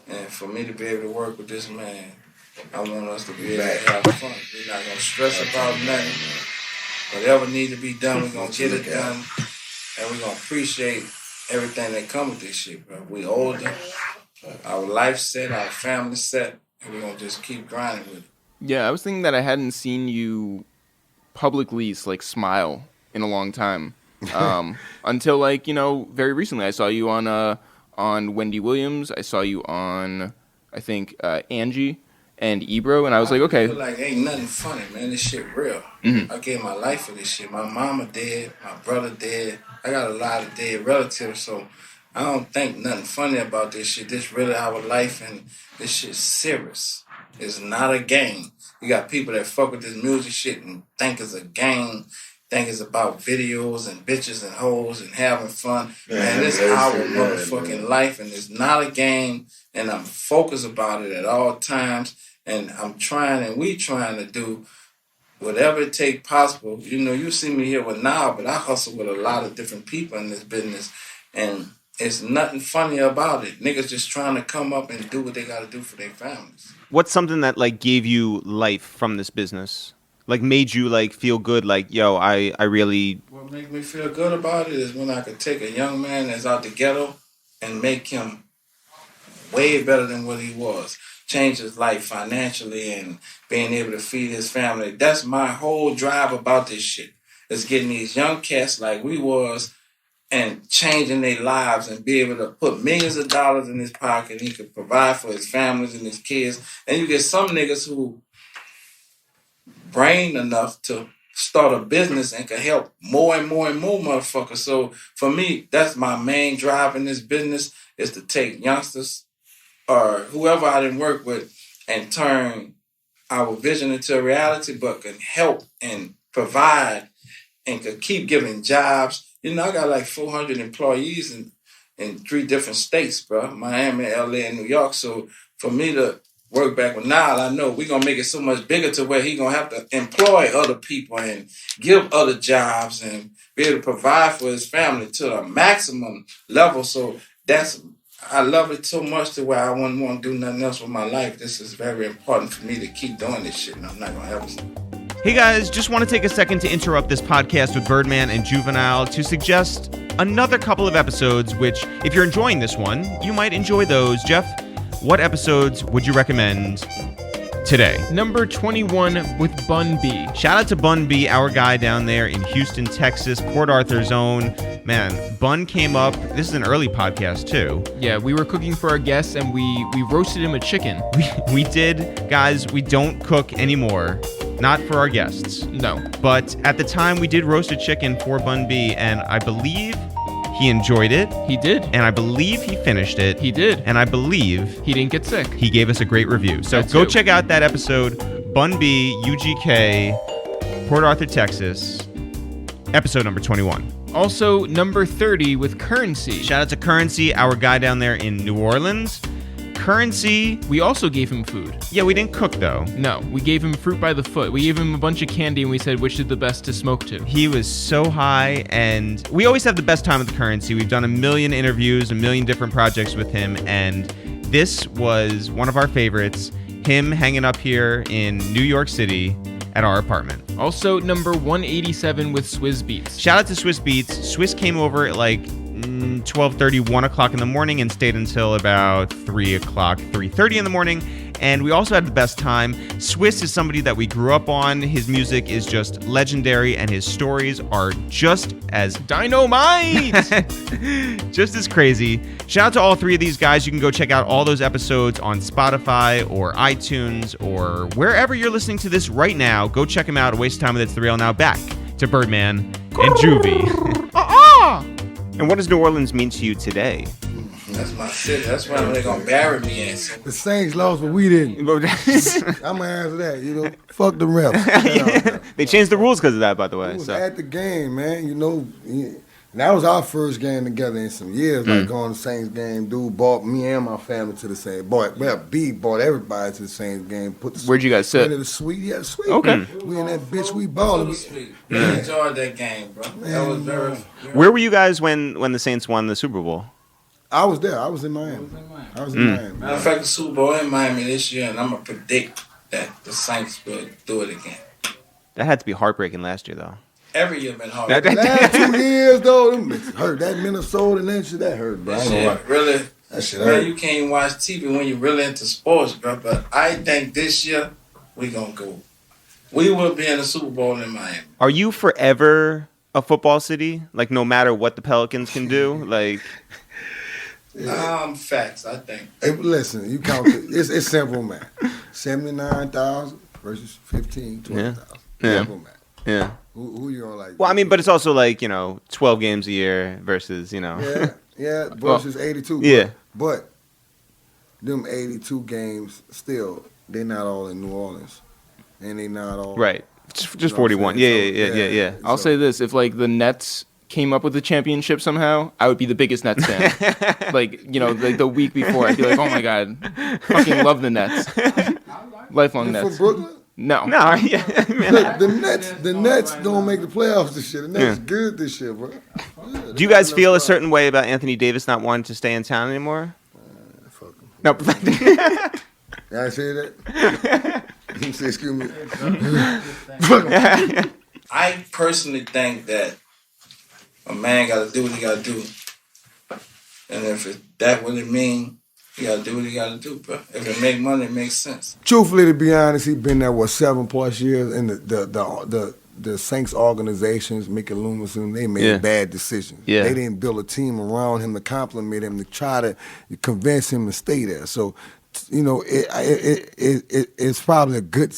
and for me to be able to work with this man, I want us to be able to have fun. We're not going to stress about nothing. Whatever needs to be done, we're going to get it done, and we're going to appreciate everything that comes with this shit, bro. We older, our life set, our family set, and we're going to just keep grinding with it. Yeah, I was thinking that I hadn't seen you publicly like smile in a long time. Until like, you know, very recently I saw you on Wendy Williams. I saw you on, I think, Angie and Ebro, and I was like, okay. Feel like ain't nothing funny, man. This shit real. I gave my life for this shit. My mama dead, my brother dead. I got a lot of dead relatives, so I don't think nothing funny about this shit. This really our life, and this shit's serious. It's not a game. You got people that fuck with this music shit and think it's a game, think it's about videos and bitches and hoes and having fun. Man, this is our motherfucking life, and it's not a game, and I'm focused about it at all times, and I'm trying, and we trying to do whatever it take possible. You know, you see me here with Now, but I hustle with a lot of different people in this business, and it's nothing funny about it. Niggas just trying to come up and do what they got to do for their families. What's something that like gave you life from this business? Like made you like feel good, like, yo, I really... What make me feel good about it is when I could take a young man that's out the ghetto and make him way better than what he was. Change his life financially and being able to feed his family. That's my whole drive about this shit. Is getting these young cats like we was and changing their lives and be able to put millions of dollars in his pocket. He could provide for his families and his kids. And you get some niggas who brain enough to start a business and can help more and more and more motherfuckers. So for me, that's my main drive in this business, is to take youngsters or whoever I didn't work with and turn our vision into a reality, but can help and provide and can keep giving jobs. You know, I got like 400 employees in 3 different states, bro. Miami, LA, and New York. So for me to work back with Nile, I know we're going to make it so much bigger to where he going to have to employ other people and give other jobs and be able to provide for his family to the maximum level. So I love it so much to where I wouldn't want to do nothing else with my life. This is very important for me to keep doing this shit, and I'm not going to ever stop. Hey guys, just want to take a second to interrupt this podcast with Birdman and Juvenile to suggest another couple of episodes, which, if you're enjoying this one, you might enjoy those. Jeff, what episodes would you recommend today? Number 21 with Bun B. Shout out to Bun B, our guy down there in Houston, Texas, Port Arthur's own. Man, Bun came up. This is an early podcast, too. Yeah, we were cooking for our guests, and we roasted him a chicken. We did. Guys, we don't cook anymore. Not for our guests. No. But at the time, we did roast a chicken for Bun B, and I believe he enjoyed it. He did. And I believe he finished it. He did. And I believe he didn't get sick. He gave us a great review. So go check out that episode, Bun B, UGK, Port Arthur, Texas, episode number 21. Also, number 30 with Currency. Shout out to Currency, our guy down there in New Orleans. currency. We also gave him food. Yeah, we didn't cook though. No, we gave him fruit by the foot. We gave him a bunch of candy and we said which is the best to smoke to. He was so high, and we always have the best time with the currency. We've done a million interviews, a million different projects with him, and this was one of our favorites. Him hanging up here in New York City at our apartment. Also, number 187 with Swizz Beatz. Shout out to Swizz Beatz. Swizz came over at like 12:30, 1 o'clock in the morning and stayed until about 3 o'clock, 3:30 in the morning. And we also had the best time. Swizz is somebody that we grew up on. His music is just legendary, and his stories are just as dynamite! just as crazy. Shout out to all three of these guys. You can go check out all those episodes on Spotify or iTunes or wherever you're listening to this right now. Go check them out. A waste of time with It's The Real. Now back to Birdman and Juve. And what does New Orleans mean to you today? That's my city. That's why they're gonna bury me in. The Saints lost, but we didn't. I'm gonna answer that. Fuck the refs. They changed the rules because of that, by the way. We was at the game, man. That was our first game together in some years. Like going to the Saints game, dude bought me and my family to the Saints. B bought everybody to the Saints game. Where'd you guys sit? In the suite. Yeah, the suite. Okay. We in that bitch. We balling. We enjoyed that game, bro. That was very. Where were you guys when the Saints won the Super Bowl? I was there. I was in Miami. Matter of fact, the Super Bowl in Miami this year, and I'm gonna predict that the Saints will do it again. That had to be heartbreaking last year, though. Every year been hard. Last 2 years though, them hurt. That Minnesota and that shit, that hurt, bro. Really, that shit man, hurt. you can't watch TV when you're really into sports, bro. But I think this year we gonna go. We will be in the Super Bowl in Miami. Are you forever a football city? Like no matter what the Pelicans can do, like. Facts. I think. Hey, listen, you count it. It's simple, man. 79,000 versus 20,000. Yeah. Simple, man. Yeah. Who you gonna like? Well, I mean, but it's also like 12 games a year versus Yeah, versus 82. Yeah. But them 82 games still, they not all in New Orleans, and they not all right. Just 41. Yeah. I'll say this: if like the Nets came up with the championship somehow, I would be the biggest Nets fan. Like the week before, I'd be like, oh my god, fucking love the Nets. Lifelong Nets. From Brooklyn? No. Yeah. Look, the Nets don't make the playoffs this year. The Nets good this year, bro. Yeah, do you guys feel a certain way about Anthony Davis not wanting to stay in town anymore? Fuck him. No. I say that? You say, excuse me. I personally think that a man got to do what he got to do. And if that what it mean, he got to do what he got to do, bro. If it make money, it makes sense. Truthfully, to be honest, he been there, 7+ years, and the Saints organizations, Mickey Loomis, and they made bad decisions. Yeah. They didn't build a team around him to compliment him, to try to convince him to stay there. So, it's probably a good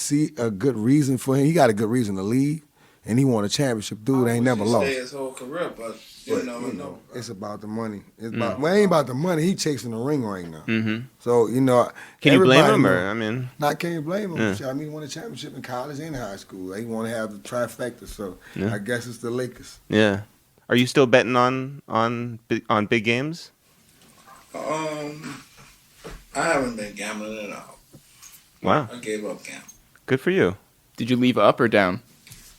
reason for him. He got a good reason to leave. And he won a championship. Dude ain't never lost. Stay his whole career, but you know. It's about the money. It ain't about the money. He chasing the ring right now. Mm-hmm. So can you blame him? Or can't you blame him? Yeah. I mean, he won a championship in college and high school. He want to have the trifecta. So I guess it's the Lakers. Yeah. Are you still betting on big games? I haven't been gambling at all. Wow. I gave up gambling. Good for you. Did you leave up or down?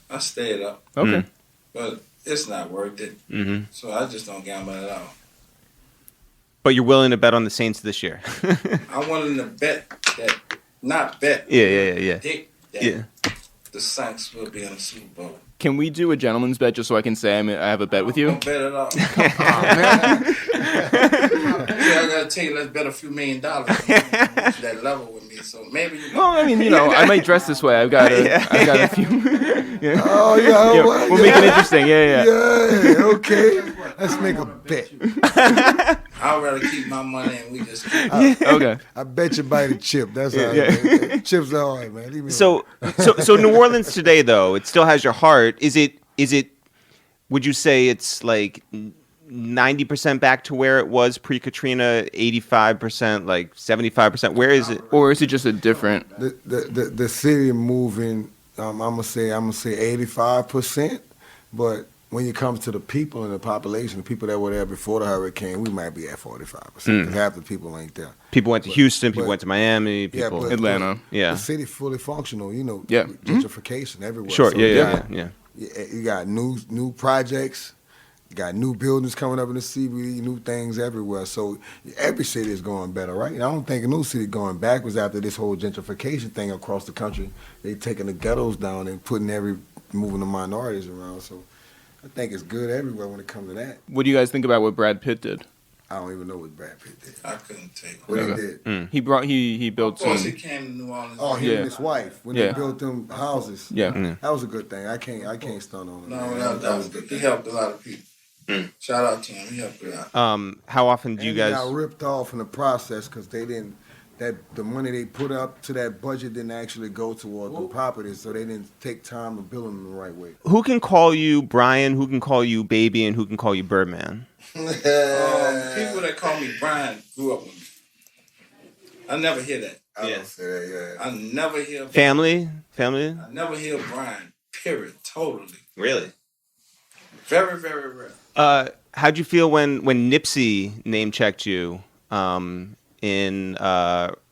I stayed up. Okay. But it's not worth it. Mm-hmm. So I just don't gamble at all. But you're willing to bet on the Saints this year? I wanted to bet that, not bet. Yeah. Predict that the Saints will be in the Super Bowl. Can we do a gentleman's bet just so I can say I have a bet with you? I don't bet at all. I gotta tell you, let's bet a few $1 million to that level with me. So maybe you. Well, I mean, I might dress this way. I've got a few. Oh yeah, we'll make it interesting. Yeah. Yeah, okay. Let's make a bet. I'd rather keep my money and we just keep Okay. I bet you buy the chip. That's how chips are hard, man. Leave me So New Orleans today, though, it still has your heart. Is it? Would you say it's like 90% back to where it was pre-Katrina, 85%, like 75%? Where is it? Or is it just a different? The city moving. I'm gonna say 85%, but when it comes to the people and the population, the people that were there before the hurricane, we might be at 45%. Half the people ain't there. People went to Houston. People went to Miami. Yeah, People, but Atlanta. The city fully functional. Yeah. Gentrification everywhere. Sure. So Yeah. You got new projects. You got new buildings coming up in the CBD, new things everywhere. So every city is going better, right? I don't think a new city going backwards after this whole gentrification thing across the country. They taking the ghettos down and moving the minorities around. So I think it's good everywhere when it comes to that. What do you guys think about what Brad Pitt did? I don't even know what Brad Pitt did. I couldn't take it. What he did? He built Of course, some. he came to New Orleans. Oh, him Yeah. and his wife when Yeah. they built them houses. Yeah. That was a good thing. I can't stunt on it. No, man. that was good. He helped a lot of people. Shout out to him. He helped a lot. How often do you And guys? they got ripped off in the process because they didn't. The money they put up to that budget didn't actually go toward the properties, so they didn't take time to build them the right way. Who can call you Bryan? Who can call you Baby? And who can call you Birdman? People that call me Bryan grew up with me. I never hear that. I don't say that, I never hear Family. I never hear Bryan. Period. Totally. Really? Very, very rare. How'd you feel when Nipsey name checked you in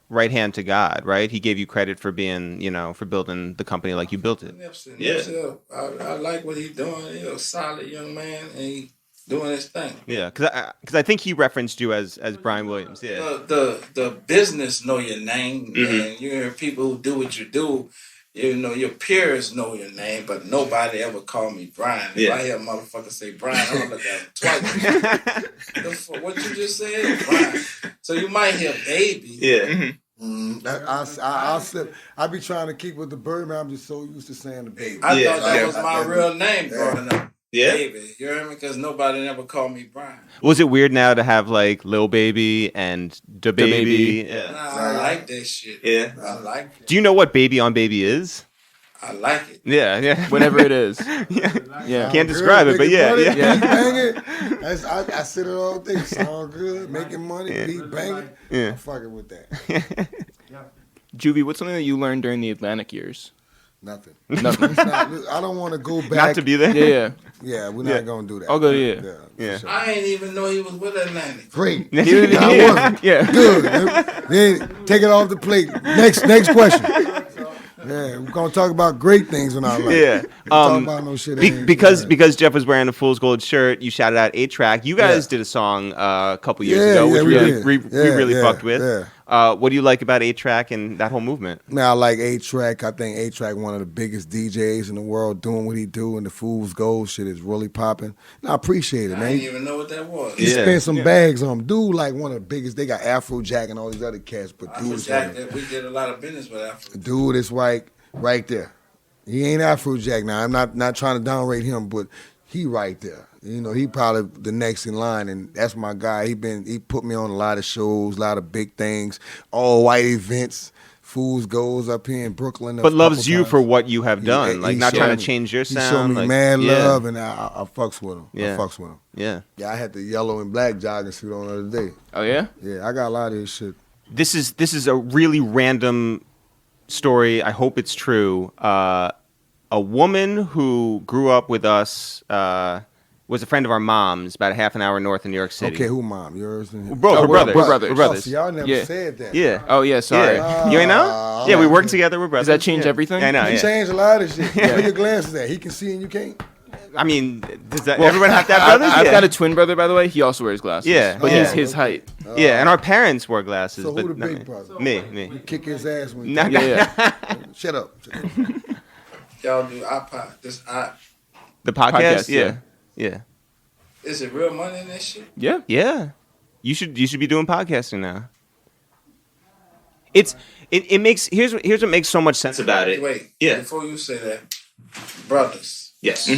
Right Hand to God? Right, he gave you credit for being, for building the company like you built it. Nipsey, I like what he's doing. He's a solid young man, and he doing his thing. Yeah, because I think he referenced you as Bryan Williams. Yeah. The business know your name, and you hear people who do what you do. Your peers know your name, but nobody ever call me Bryan. If I hear a motherfucker say Bryan, I'm gonna look at him twice. What you just said, Bryan. So you might hear Baby. Yeah. I be trying to keep with the Birdman. I'm just so used to saying the Baby. I thought that was my real name growing up. Yeah. Baby. You hear me? Because nobody never called me Bryan. Was it weird now to have like Lil Baby and Da Baby? Baby. Yeah. Nah, I like that shit. Yeah. I like it. Do you know what Baby on Baby is? I like it. Yeah. Whatever it is. Yeah. Yeah. Can't describe it, but yeah. Beat banging. I sit it all day. Sound good, making money, beat banging. Yeah. I'm fucking with that. Juvie, what's something that you learned during the Atlantic years? Nothing. Nothing. I don't want to go back. Not to be there. Yeah. Yeah, we're not gonna do that. I'll go. Yeah. Yeah. For sure. I ain't even know he was with Atlantic. Great. Yeah. I wasn't. Yeah. Good. Then take it off the plate. Next question. Yeah, we're gonna talk about great things in our life. Yeah. Talk about no shit. Because Jeff was wearing a Fool's Gold shirt, you shouted out A-Trak. You guys did a song a couple years ago, which we really fucked with. Yeah. What do you like about A-Trak and that whole movement? Man, I like A-Trak. I think A-Trak one of the biggest DJs in the world doing what he do, and the Fool's Gold shit is really popping. And I appreciate it, I man. didn't even know what that was. He spent some bags on him. Dude, like one of the biggest. They got Afrojack and all these other cats, but dude is We did a lot of business with Afro. dude is right there. He ain't Afrojack now. I'm not trying to downrate him, but he right there. He probably the next in line, and that's my guy. He put me on a lot of shows, a lot of big things, all white events. Fools goes up here in Brooklyn. But loves you for what you have done, like not trying to me. change your He sound. showed me like, mad love, and I fucks with him. Yeah. I fucks with him. Yeah. Yeah, I had the yellow and black jogging suit on the other day. Oh yeah. Yeah, I got a lot of this shit. This is a really random story. I hope it's true. A woman who grew up with us was a friend of our mom's, about a half an hour north of New York City. Okay, who mom? Yours and his? Bro, Oh, we're brothers. we're brothers. We're brothers. So y'all never said that. Yeah. Oh yeah. Sorry. Yeah. You ain't know? Yeah, we work together. We're brothers. Does that change Yeah. everything? I know. You Yeah. changed a lot of shit. Where your glasses at? He can see and you can't? I mean, does everyone have to have brothers? I've Yeah. got a twin brother, by the way. He also wears glasses. Yeah. But Yeah. he's his height. Yeah, and our parents wore glasses. So but who the not big me. brother? Me. You kick his ass when you Nah, Yeah. Shut up. Y'all do iPod. The podcast? Podcast, Yeah. Is it real money in that shit? Yeah. Yeah. You should be doing podcasting now. It makes here's what makes so much sense about it. Wait. Yeah. Before you say that, brothers. Yes.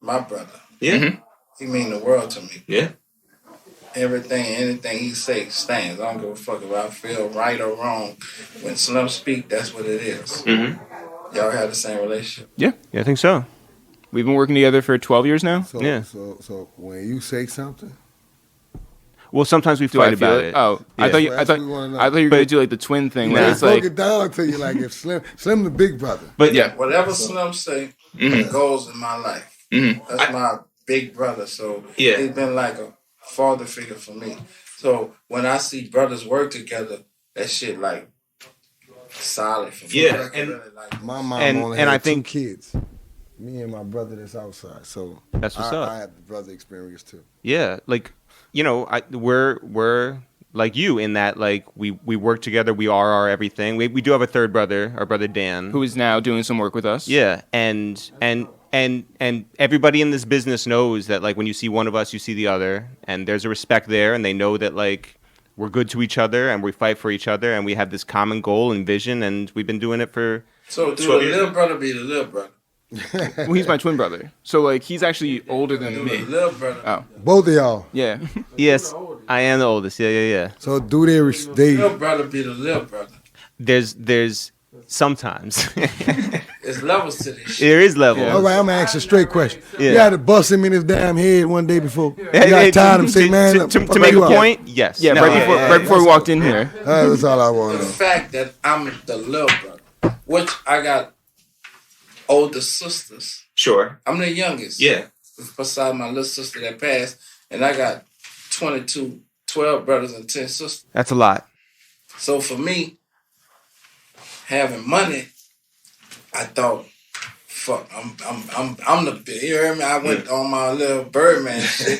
My brother. Yeah. He mean the world to me. Yeah. Anything he say stands. I don't give a fuck if I feel right or wrong. When Slim speak, that's what it is. Y'all have the same relationship. Yeah. Yeah, I think so. We've been working together for 12 years now. So, Yeah. so when you say something, Well, sometimes we Do I fight feel about it? it. Oh, Yeah. I thought you. Well, that's what we wanna know. I thought you were gonna do like the twin thing where Nah. it's broke like. it down to you like if Slim the big brother. But Yeah. Whatever Slim say goes in my life. That's my big brother. So Yeah. he's been like a father figure for me. So when I see brothers work together, that shit like solid for me. Yeah, I and- really like My mom And- only and had I think- 2 kids. Me and my brother that's outside. So That's what's up. I have the brother experience too. Yeah, like we're like you in that like we work together. We are our everything. We do have a third brother, our brother Dan, Who is now doing some work with us? yeah, and everybody in this business knows that like when you see one of us, you see the other, and there's a respect there, and they know that like we're good to each other and we fight for each other, and we have this common goal and vision, and we've been doing it for. So do the 12 years. little brother be the little brother? Well, he's my twin brother. So, like, he's actually older than Do me. the little brother. Oh, Both of y'all. yeah. Yes, I am the oldest. Yeah. So do they? They Little brother be the little brother. There's sometimes There's levels to this shit. there is levels. Yeah. All right, I'm gonna ask you a straight question. Yeah. You had to bust him in his damn head one day before. You Hey, got tired of him to- say, man, to fuck make you a up." point, yes. Yeah, No, right before we walked in here. That's all I want The to know. fact that I'm the little brother, which I got older sisters. Sure. I'm the youngest. Yeah. Beside my little sister that passed, and I got 12 brothers and 10 sisters. That's a lot. So for me, having money, I thought, fuck, I'm the big. You heard me? I went on my little Birdman shit,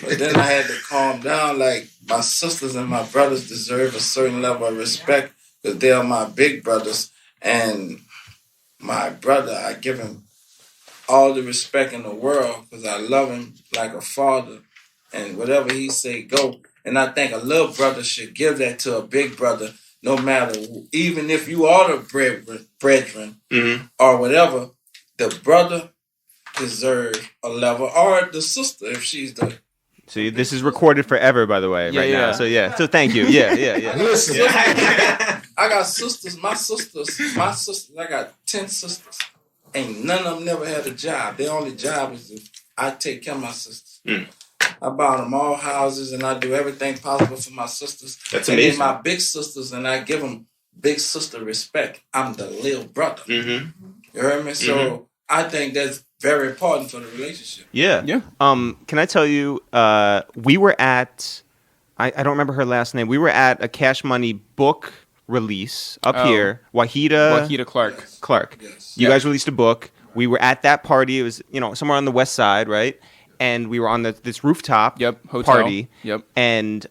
but then I had to calm down. Like my sisters and my brothers deserve a certain level of respect because they are my big brothers, and my brother, I give him all the respect in the world because I love him like a father, and whatever he say, go. And I think a little brother should give that to a big brother, no matter, even if you are the brethren or whatever, the brother deserves a level, or the sister if she's the. See, this is recorded forever, by the way, Yeah, right yeah. now. So so thank you. Yeah. Listen, I got sisters, my sisters, I got 10 sisters. Ain't none of them never had a job. Their only job is if I take care of my sisters. I buy them all houses and I do everything possible for my sisters. That's and amazing. then my big sisters, and I give them big sister respect. I'm the little brother. You heard me? So I think that's very important for the relationship. Yeah. Yeah. Can I tell you, we were at, I don't remember her last name. We were at a Cash Money book release up here. Wahida Clark. Yes. You guys released a book. We were at that party. It was, somewhere on the west side, right? And we were on this rooftop Hotel. party. Yep. And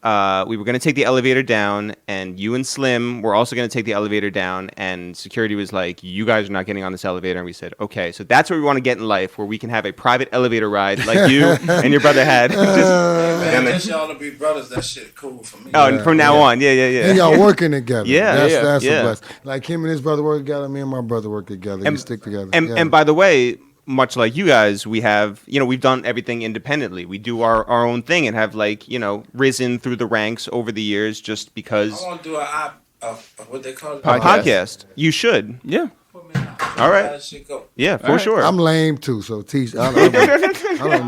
we were going to take the elevator down, and you and Slim were also going to take the elevator down, and security was like, you guys are not getting on this elevator. And we said, okay, so that's what we want to get in life, where we can have a private elevator ride like you and your brother had. Man, just y'all to be brothers, that shit cool for me. And from now on, yeah. And y'all working together. Yeah, that's yeah. a blessing. Like him and his brother work together. Me and my brother work together. We stick together. And by the way, much like you guys, we have, we've done everything independently. We do our own thing and have risen through the ranks over the years just because. I want to do what they call it? A podcast. You should. Yeah. All right. How that shit go? Yeah, for All right. sure. I'm lame too, so teach. I don't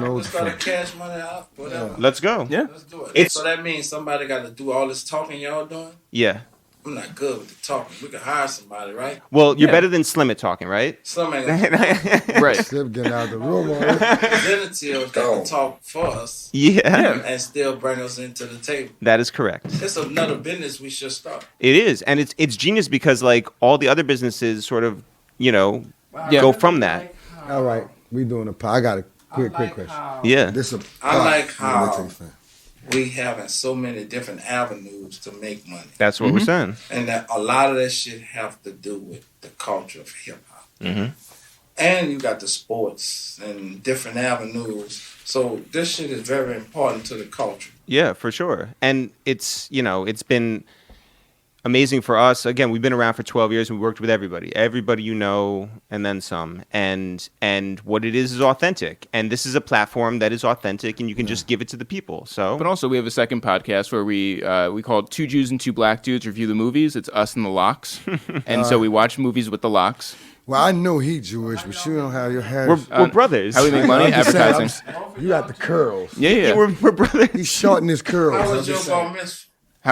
know what Let's the start a fuck. cash money out, whatever. Let's go. Yeah. Let's do it. It's- So that means somebody got to do all this talking y'all doing? Yeah. I'm not good with the talking. We can hire somebody, right? Well, you're Yeah. better than Slim at talking, right? Some ain't gonna Right. Slip getting out the room already. representatives that can talk for us Yeah. and still bring us into the table. That is correct. It's another business we should start. It is. And it's genius because all the other businesses sort of, Yeah. go from that. All right, we doing a pod. I got a quick question. Yeah. This a I like pod. how- Let me tell you We having so many different avenues to make money. That's what we're saying. And that a lot of that shit have to do with the culture of hip hop. And you got the sports and different avenues. So this shit is very important to the culture. Yeah, for sure. And it's, it's been amazing for us. Again, we've been around for 12 years. We worked with everybody, and then some. And what it is authentic. And this is a platform that is authentic, and you can just give it to the people. So, But also, we have a second podcast where we call it Two Jews and Two Black Dudes Review the Movies. It's us and the Locks. And so we watch movies with the Locks. Well, I know he Jewish, but you don't have your hair. we're brothers. How we make money? I'm just saying, Advertising. you got the curls. Yeah. We're brothers. He's shorting his curls. How I'm was your just bar saying. mitzvah?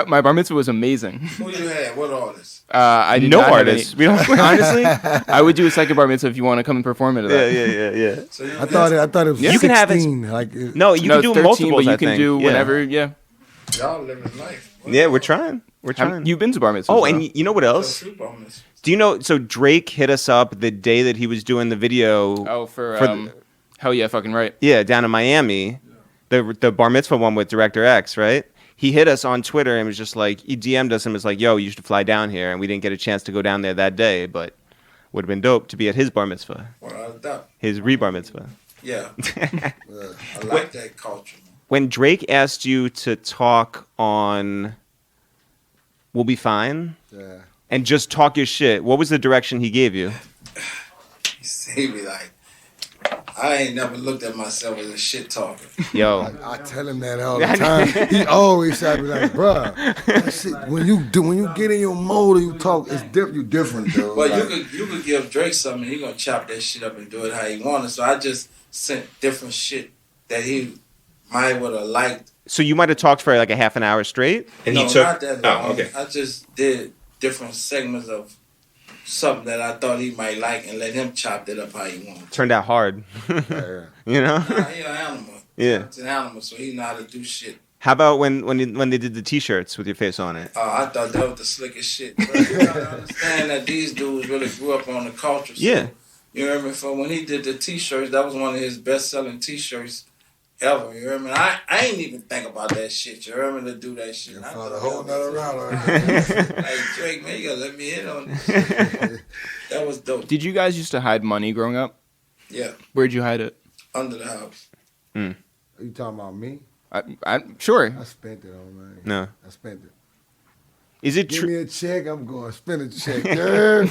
My bar mitzvah was amazing. Who you had? What artists? I did No not have artists. any- We don't. Honestly, I would do a second bar mitzvah if you want to come and perform it. yeah. So you I thought it was You can have it- 16. Like, No, you can do 13, multiples. but you I can think. do Yeah. whenever. Yeah. y'all living life. Yeah, we're trying. We're trying. You've been to bar mitzvahs. Oh, though. and you know what else? True bonus. Do you know? So Drake hit us up the day that he was doing the video. Oh, for the- hell yeah, fucking right. Yeah, down in Miami, the bar mitzvah one with Director X, right? He hit us on Twitter and was just like, he DM'd us and was like, "Yo, you should fly down here." And we didn't get a chance to go down there that day, but would have been dope to be at his bar mitzvah, Without a doubt. his re-bar mitzvah. Yeah. I like that culture. Man. When Drake asked you to talk on "We'll Be Fine" Yeah. and just talk your shit, what was the direction he gave you? He see me like, I ain't never looked at myself as a shit talker. Yo, I tell him that all the time. He always said, "Be like, bruh, that shit, when you get in your mode and you talk, it's different. You different, though." But Like, you could give Drake something, he gonna chop that shit up and do it how he wanted. So I just sent different shit that he might would have liked. so you might have talked for like a half an hour straight, and No, he took. not that long. Oh, okay. I just did different segments of something that I thought he might like and let him chop it up how he wanted. Turned out hard. yeah. You know. Nah, he an animal. Yeah. It's an animal, so he know how to do shit. How about when they did the T-shirts with your face on it? I thought that was the slickest shit. But you gotta understand that these dudes really grew up on the culture. So, Yeah. you know what I mean? For when he did the T-shirts, that was one of his best-selling T-shirts ever. You know what I mean? I ain't even think about that shit. You know what I mean? To do that shit. I Found thought a whole that was- nother round on it. Like, Drake, man, you gotta let me in on this shit. That was dope. Did you guys used to hide money growing up? Yeah, Where'd you hide it? under the house. You talking about me? Sure. I spent it on man. No. I spent it. Is it Give true? me a check, I'm going to spend a check. Yeah.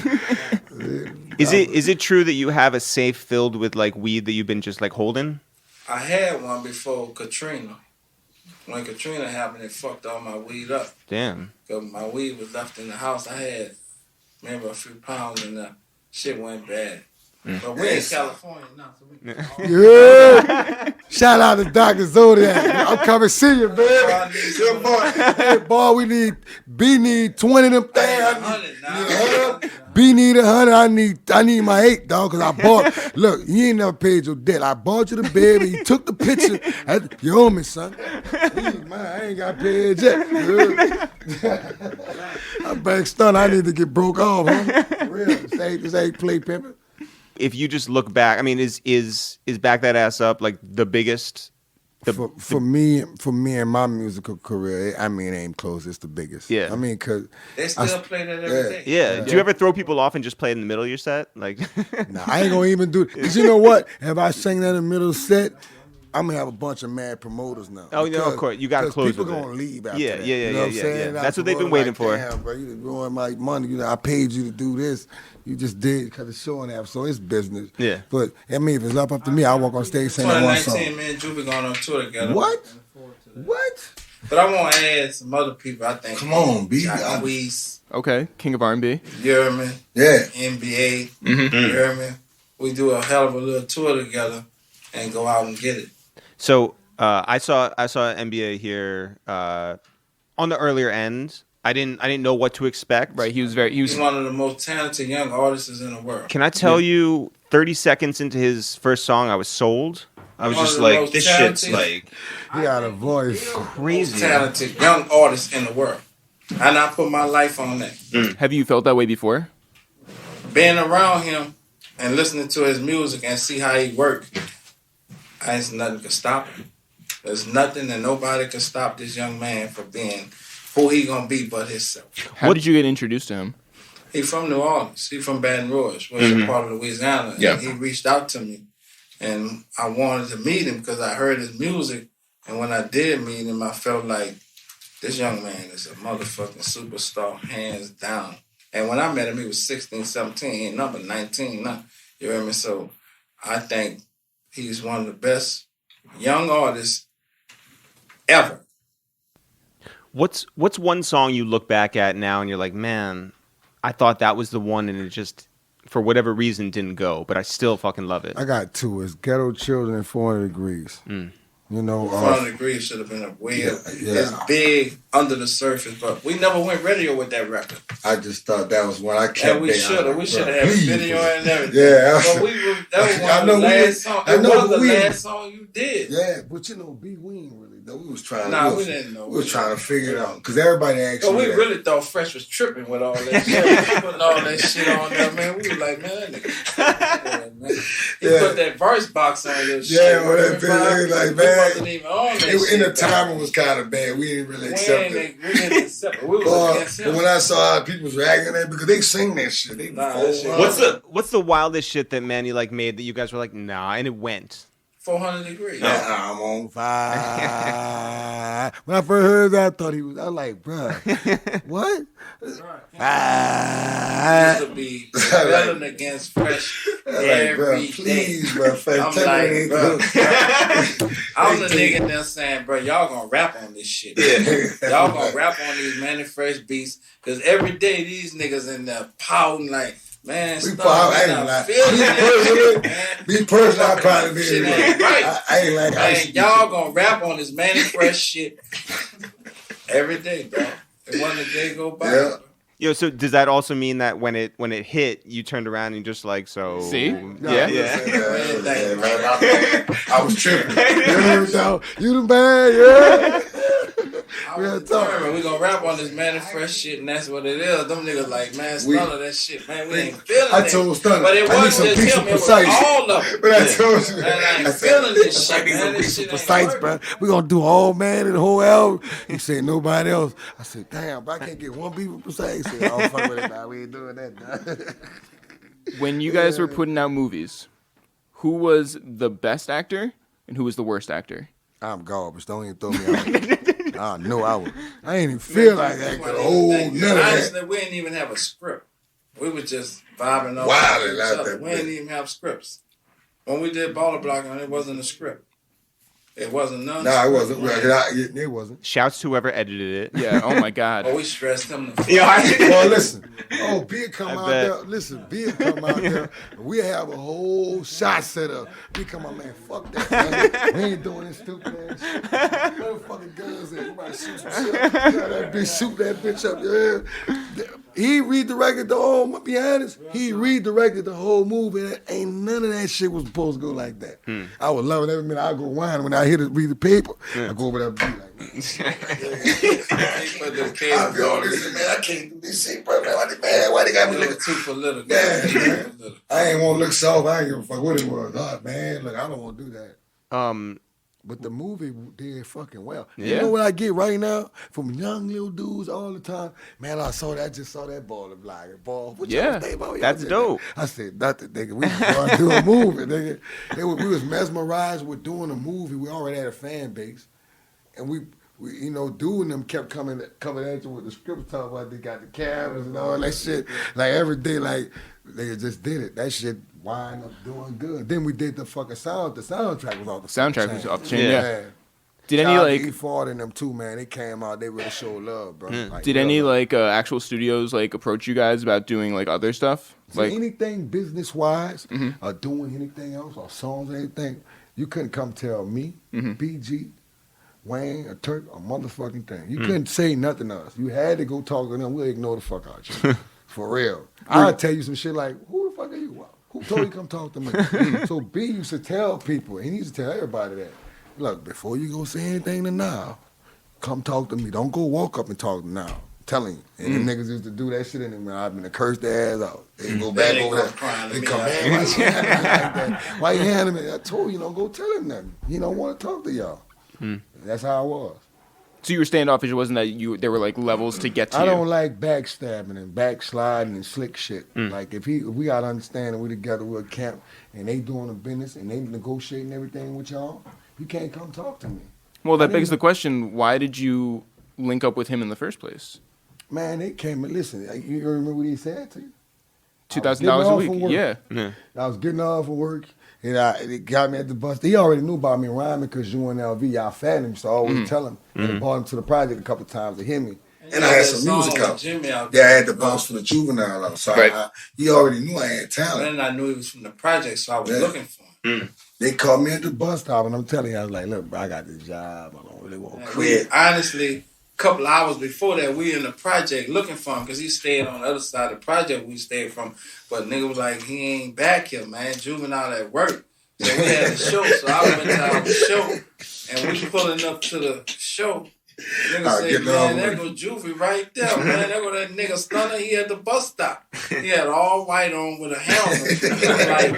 Is it true that you have a safe filled with like weed that you've been just like holding? I had one before Katrina. When Katrina happened, it fucked all my weed up. Damn. Cause my weed was left in the house. I had, remember, a few pounds and the shit went bad. But we in California now, so we can Yeah. Shout out to Dr. Zodiac. I'm coming to see you, man. Good Hey, boy, B need 20 of them things. now. B need 100. I need my 8, dog, because I bought. Look, you ain't never paid your debt. I bought you the baby. You took the picture. You owe me, son. Man, I ain't got paid yet. I'm back stunned. I need to get broke off, huh? For real. This ain't play pimping. If you just look back, I mean, is Back That Ass Up like the biggest? For me and my musical career, I mean, it ain't close. It's the biggest. Yeah. I mean, cause They still play that every day. Yeah. Do you ever throw people off and just play it in the middle of your set? Like, nah, I ain't gonna even do it. Cause you know what? If I sing that in the middle of the set, I'm gonna have a bunch of mad promoters now. Oh, no, of course. You gotta because close people with it. gonna leave after Yeah, that. yeah, You know what I'm yeah, saying? yeah. That's what they've been Promoter waiting for. Damn, bro, you done ruined my money. You know, I paid you to do this. You just did because it's showing up, so it's business. Yeah. But I mean, if it's up to me, I walk on stage singing one 2019, song. me and Juve going on tour together. What? What? But I want to add some other people. I think. Come on, B. Like Weez, Okay. King of R&B. you hear me? Yeah. NBA, you hear me? We do a hell of a little tour together and go out and get it. so I saw NBA here on the earlier end. I didn't know what to expect. Right. He was He's one of the most talented young artists in the world. Can I tell you, 30 seconds into his first song, I was sold. I was One just of the like, most this shit's talented- like He got a voice. Most crazy. talented young artist in the world. And I put my life on that. Have you felt that way before? Being around him and listening to his music and see how he work, ain't nothing can stop him. There's nothing and nobody can stop this young man from being who he gonna be but himself. How did you get introduced to him? He from New Orleans. He from Baton Rouge, which is a part of Louisiana. Yeah. And he reached out to me, and I wanted to meet him because I heard his music. And when I did meet him, I felt like this young man is a motherfucking superstar, hands down. And when I met him, he was 16, 17. He ain't number 19 now. You hear me? So I think he's one of the best young artists ever. What's one song you look back at now and you're like, man, I thought that was the one and it just, for whatever reason, didn't go, but I still fucking love it. I got two. It's Ghetto Children and 400 Degrees. You know, 400 Degrees should have been a way it's big under the surface, but we never went radio with that record. I just thought that was what I kept. And we should have had a video and everything. Yeah, but that was one of the last songs. It was the last song you did. Yeah, but you know, B, we ain't really know. We was trying. We didn't know. We was trying to figure it out because everybody actually. But we really thought Fresh was tripping with all that shit. Putting all that shit on there, man. We were like, man, that nigga. Man. He put that verse box on your shit. Yeah, well, that bitch like, man. Wasn't even on that shit, in the time, it was kind of bad. We didn't really accept it. We didn't accept it. We was against him. But when I saw how people was ragging it, because they sing that shit. What's the wildest shit that Mannie like made that you guys were like, nah, and it went? 400 Degrees. I'm on fire. When I first heard that, I was like, bruh, what? I used to be rebelling against Fresh every day. Please, bro. I'm like, bro. I'm the nigga there saying, bro, y'all gonna rap on this shit. Y'all gonna rap on these Mannie Fresh beats, because every day these niggas in there pouting like, man, be personal, I probably be shit ain't right. I ain't like man, y'all gonna rap on this Mannie Fresh shit every day, bro. And when the day go by. Yeah. Yo, so does that also mean that when it hit, you turned around and just like, so... See? Yeah. I was tripping. You the man, yeah. We're gonna rap on this Mannie Fresh shit, and that's what it is. Them niggas like, man, Stunner, that shit, man, we ain't feeling it. I told Stunner, but it wasn't just him, it was all of it. But I told you, man, I ain't feeling this shit, man. This shit precise, bro. We gonna do all man and the whole album. He said nobody else. I said, damn, but I can't get one beat with precise. He said, oh, fuck with it, nah, we ain't doing that, nah. When you guys were putting out movies, who was the best actor and who was the worst actor? I'm garbage. Don't even throw me out. I know I would. I ain't even feel like that. Honestly, we didn't even have a script. We was just vibing off each other. We didn't even have scripts. When we did Baller Blocking, it wasn't a script. It wasn't none. No, it wasn't. It wasn't. Shouts to whoever edited it. Yeah. Oh my God. Oh, we stressed him. Well, listen. Oh, B come out there. Listen, B come out there. We have a whole shot set up. B come out, man. Fuck that. Man. We ain't doing this stupid ass shit. Motherfucking guns in. You might shoot some shit. That bitch shoot that bitch up. Yeah. He redirected the whole. Be honest. He redirected the whole movie. And ain't none of that shit was supposed to go like that. I was loving every minute. I go whine when I hear to read the paper. I go over there and be like, I'll be all this, man. I can't do this shit, bro. Man, why they got me looking too political? Man, I ain't want to look soft. I ain't give a fuck what it was. Man, look, I don't want to do that. But the movie did fucking well. Yeah. You know what I get right now from young little dudes all the time? Man, I just saw that ball of like ball. What y'all think about? That's dope. I said, nothing, nigga. We was going to do a movie, nigga. We was mesmerized with doing a movie. We already had a fan base. And we you know, doing them kept coming at you with the script talking about they got the cameras and all that shit. Like every day, like they just did it. That shit wind up doing good. Then we did the fucking sound. The soundtrack was off the Soundtrack was off the chain, yeah. Did any like E-Ford and them too, man? They came out. They really showed love, bro. Like, did any like actual studios like approach you guys about doing like other stuff? So Like anything business wise, or doing anything else, or songs or anything, you couldn't come tell me, BG, Wayne, a Turk, a motherfucking thing. You couldn't say nothing to us. You had to go talk to them. We'll ignore the fuck out you. For real. I'll tell you some shit like, who the fuck are you? Who told you come talk to me? So B used to tell people, and he used to tell everybody that, look, before you go say anything to Now, come talk to me. Don't go walk up and talk to Now. I'm telling you. And them niggas used to do that shit, and I've been to curse their ass out. They go back over there. They come back. Why you handling me like that? Why you handling me? I told you, don't go tell him nothing. He don't want to talk to y'all. That's how I was. so you were standoffish. It wasn't that there were like levels to get to I you. don't like backstabbing and backsliding and slick shit. Like if we got to understand and we together, we're a camp, and they doing a business and they negotiating everything with y'all, you can't come talk to me. Well, that begs the question: why did you link up with him in the first place? Man, they came and listen. You remember what he said to you? $2,000 a week. Yeah. I was getting off of work, and it got me at the bus. He already knew about me rhyming because UNLV, y'all fed him, so I always tell him. And I brought him to the project a couple times to hear me. And I had some music out. Yeah, I had the bounce from the Juvenile out. So he already knew I had talent. And I knew he was from the project, so I was looking for him. They called me at the bus stop, and I'm telling you, I was like, look, bro, I got this job. I don't really want to We quit. honestly, a couple hours before that, we in the project looking for him because he stayed on the other side of the project we stayed from. But nigga was like, he ain't back here, man. Juvenile at work. So we had the show. So I went to our show, and we pulling up to the show. Nigga said, man, there go Juve right there, man. There go that nigga Stunner. He at the bus stop. He had all white on with a helmet. He was like,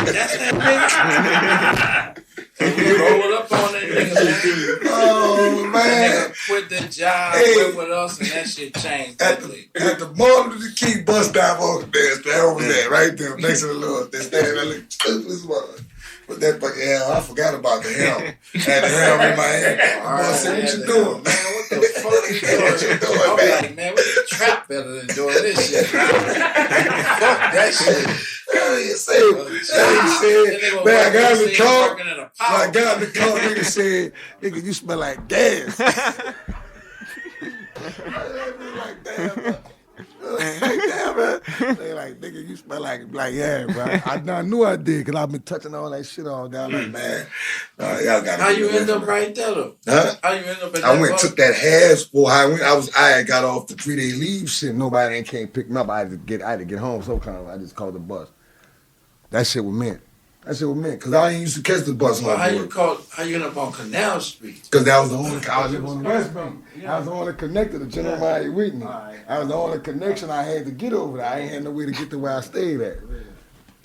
that's that nigga. And we rolled up on that nigga, man. Oh, man. That nigga quit the job, went with us, and that shit changed. At the Martin Luther King bus stop over there, right there, next to the Lord. They stand there like, this one. With that fucking helm, I forgot about the helm. Had the helm in my hand. I said, what you doing, man? What the fuck you doing? What you doing, I'm man? like, man, we can trap better than doing this shit. Fuck that shit. He said, man, I got in the car. I got in the car, nigga said, nigga, you smell like gas. I was like, damn, man. Damn, man. They like, nigga, you smell like yeah, bro. I knew I did, because I've been touching all that shit all down. Like, man, y'all got How you end up right there, though? Huh? How you end up at that I went bar? took that hash. Well, I had got off the 3-day leave shit. Nobody ain't came pick me up. I had to get home. So kind of, I just called the bus. That shit was meant. Because I ain't used to catch the bus. Well, how you end up on Canal Street? Because that was the only, I was on the West Bank. I was the only connected to General Miami Whitney. I was the only connection I had to get over there. I ain't had no way to get to where I stayed at.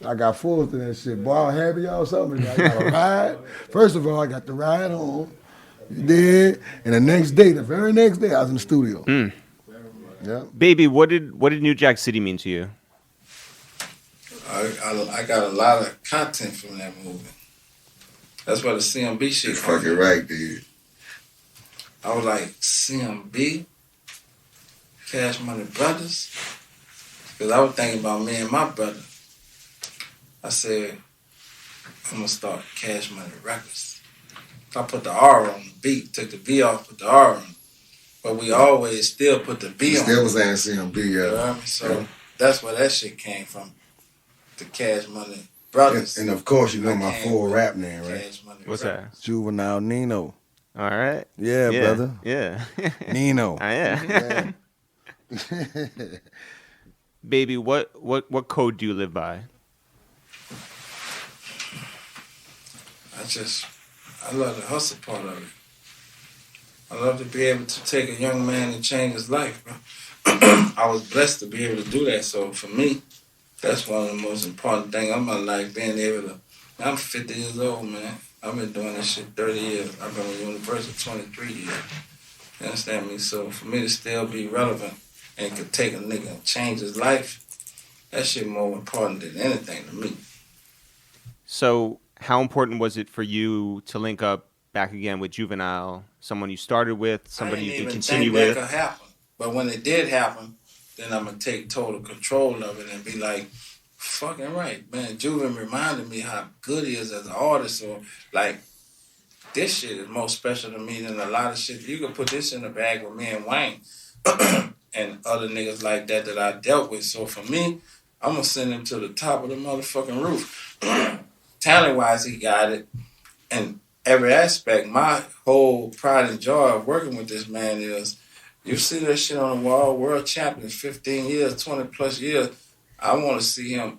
I got forced to that shit. Boy, I was happy y'all something. I got a ride. First of all, I got the ride home. You did. And the very next day, I was in the studio. Yeah. Baby, what did New Jack City mean to you? I got a lot of content from that movie. That's why the CMB shit. You're fucking right, dude. I was like, CMB? Cash Money Brothers? Because I was thinking about me and my brother. I said, I'm going to start Cash Money Records. I put the R on the beat, took the B off, put the R on. But we always still put the B on. Still was saying CMB, yeah. You know what I mean? So that's where that shit came from. The Cash Money Brothers. And of course, you know my full rap name, right? Cash Money What's Brothers. that? Juvenile Nino. All right. Yeah, brother. Yeah. Nino. Yeah. Baby, what code do you live by? I love the hustle part of it. I love to be able to take a young man and change his life, bro. I was blessed to be able to do that. So for me, that's one of the most important things in my life, being able to. I'm 50 years old, man. I've been doing this shit 30 years. I've been with Universal 23 years. You understand me? So for me to still be relevant and could take a nigga and change his life, that shit more important than anything to me. So how important was it for you to link up back again with Juvenile, someone you started with, somebody you can continue with? I didn't even think that could happen. But when it did happen, then I'm going to take total control of it and be like, fucking right, man. Juve reminded me how good he is as an artist. Or like, this shit is more special to me than a lot of shit. You could put this in the bag with me and Wayne and other niggas like that I dealt with. So for me, I'm going to send him to the top of the motherfucking roof. Talent-wise, he got it. And every aspect, my whole pride and joy of working with this man is, you see that shit on the wall, world champion, 15 years, 20 plus years. I want to see him.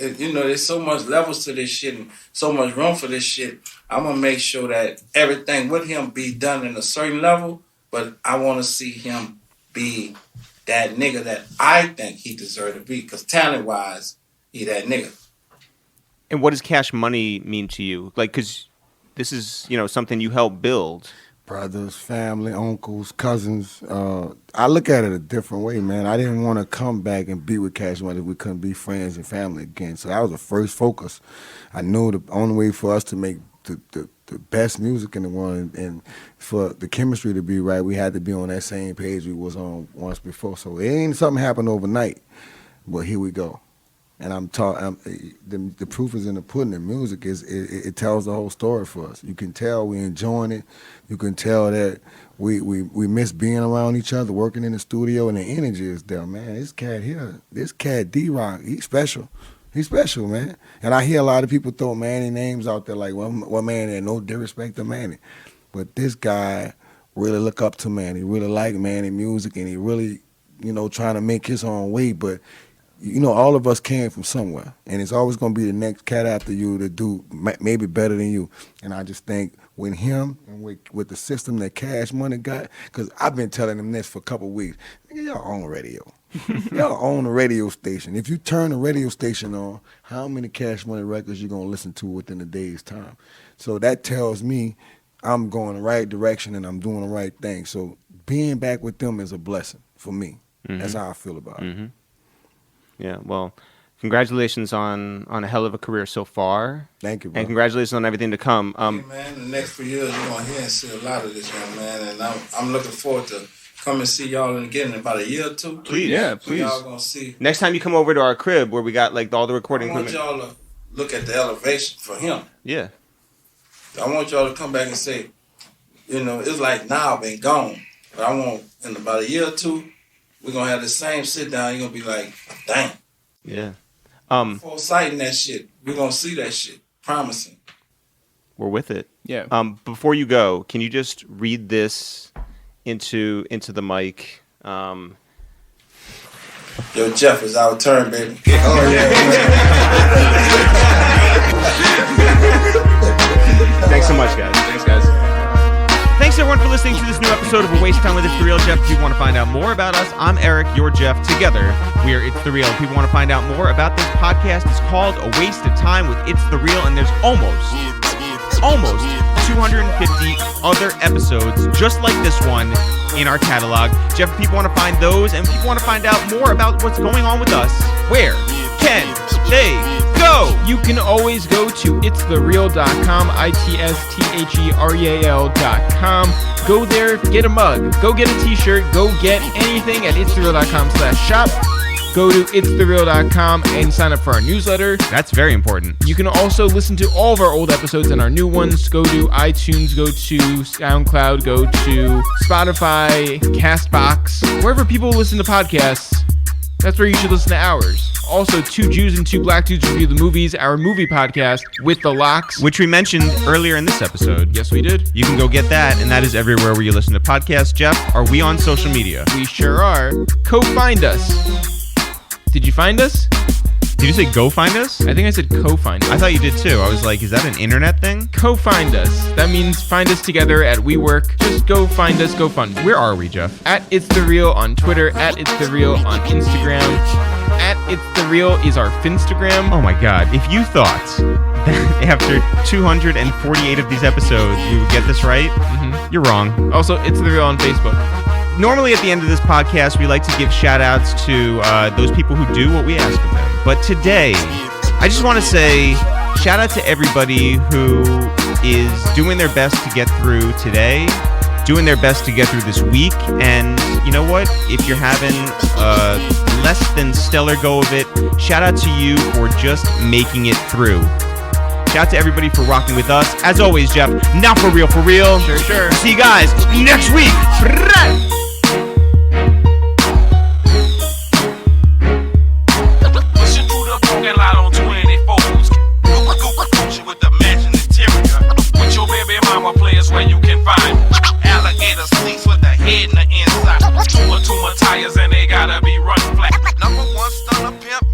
You know, there's so much levels to this shit and so much room for this shit. I'm going to make sure that everything with him be done in a certain level, but I want to see him be that nigga that I think he deserved to be, because talent-wise, he that nigga. And what does Cash Money mean to you? Like, because this is, something you helped build. Brothers, family, uncles, cousins. I look at it a different way, man. I didn't want to come back and be with Cash Money if we couldn't be friends and family again. So that was the first focus. I knew the only way for us to make the best music in the world and for the chemistry to be right, we had to be on that same page we was on once before. So it ain't something happened overnight, but here we go. And the proof is in the pudding. The music it tells the whole story for us. You can tell we enjoying it. You can tell that we miss being around each other, working in the studio, and the energy is there, man. This cat here, this cat D-Rock, he's special. He's special, man. And I hear a lot of people throw Mannie names out there like, well, Mannie, no disrespect to Mannie. But this guy really look up to Mannie, really like Mannie music, and he really, trying to make his own way. But, all of us came from somewhere. And it's always going to be the next cat after you to do maybe better than you. And I just think with him and with the system that Cash Money got, because I've been telling him this for a couple of weeks, nigga, y'all own radio. Y'all own a radio station. If you turn the radio station on, how many Cash Money records you going to listen to within a day's time? So that tells me I'm going the right direction and I'm doing the right thing. So being back with them is a blessing for me. Mm-hmm. That's how I feel about it. Yeah, well, congratulations on a hell of a career so far. Thank you, bro. And congratulations on everything to come. Hey, man, the next few years you're going to hear and see a lot of this, young man. And I'm looking forward to come and see y'all again in about a year or two. Please. Yeah, please. Y'all going to see. Next time you come over to our crib where we got like all the recording I want equipment. y'all to look at the elevation for him. Yeah. I want y'all to come back and say, it's like now been gone. But I want in about a year or two, we're going to have the same sit down. You're going to be like, dang. Yeah. Foresighting that shit. We're going to see that shit. Promising. We're with it. Yeah. Before you go, can you just read this into the mic? Yo, Jeff, it's our turn, baby. Oh, yeah. Thanks so much, guys. Thanks, guys. Thanks everyone for listening to this new episode of A Waste of Time with It's The Real. Jeff, if you want to find out more about us, I'm Eric, you're Jeff. Together, we are It's The Real. If people want to find out more about this podcast, it's called A Waste of Time with It's The Real, and there's almost 250 other episodes just like this one in our catalog. Jeff, if people want to find those and if people want to find out more about what's going on with us, where can they go? You can always go to ItsTheReal.com, ItsTheReal.com. Go there, get a mug, go get a t-shirt, go get anything at ItsTheReal.com/shop. Go to ItsTheReal.com and sign up for our newsletter. That's very important. You can also listen to all of our old episodes and our new ones. Go to iTunes, go to SoundCloud, go to Spotify, CastBox, wherever people listen to podcasts. That's where you should listen to ours. Also, Two Jews and Two Black Dudes Review the Movies, our movie podcast with the locks. Which we mentioned earlier in this episode. Yes, we did. You can go get that, and that is everywhere where you listen to podcasts. Jeff, are we on social media? We sure are. Co-find us. Did you find us? Did you say go find us? I think I said co-find us. I thought you did too. I was like, is that an internet thing? Co-find us. That means find us together at WeWork. Just go find us, go fund. Where are we, Jeff? At It's The Real on Twitter, at It's The Real on Instagram. At It's The Real is our Finstagram. Oh my God. If you thought that after 248 of these episodes we would get this right, you're wrong. Also, It's The Real on Facebook. Normally at the end of this podcast, we like to give shout outs to those people who do what we ask of them. But today, I just want to say shout out to everybody who is doing their best to get through today, doing their best to get through this week. And you know what? If you're having a less than stellar go of it, shout out to you for just making it through. Shout out to everybody for rocking with us. As always, Jeff, now for real, for real. Sure. See you guys next week. Players where you can find alligator seats with the head in the inside. Two tires and they gotta be run flat. Number one stunner pimp.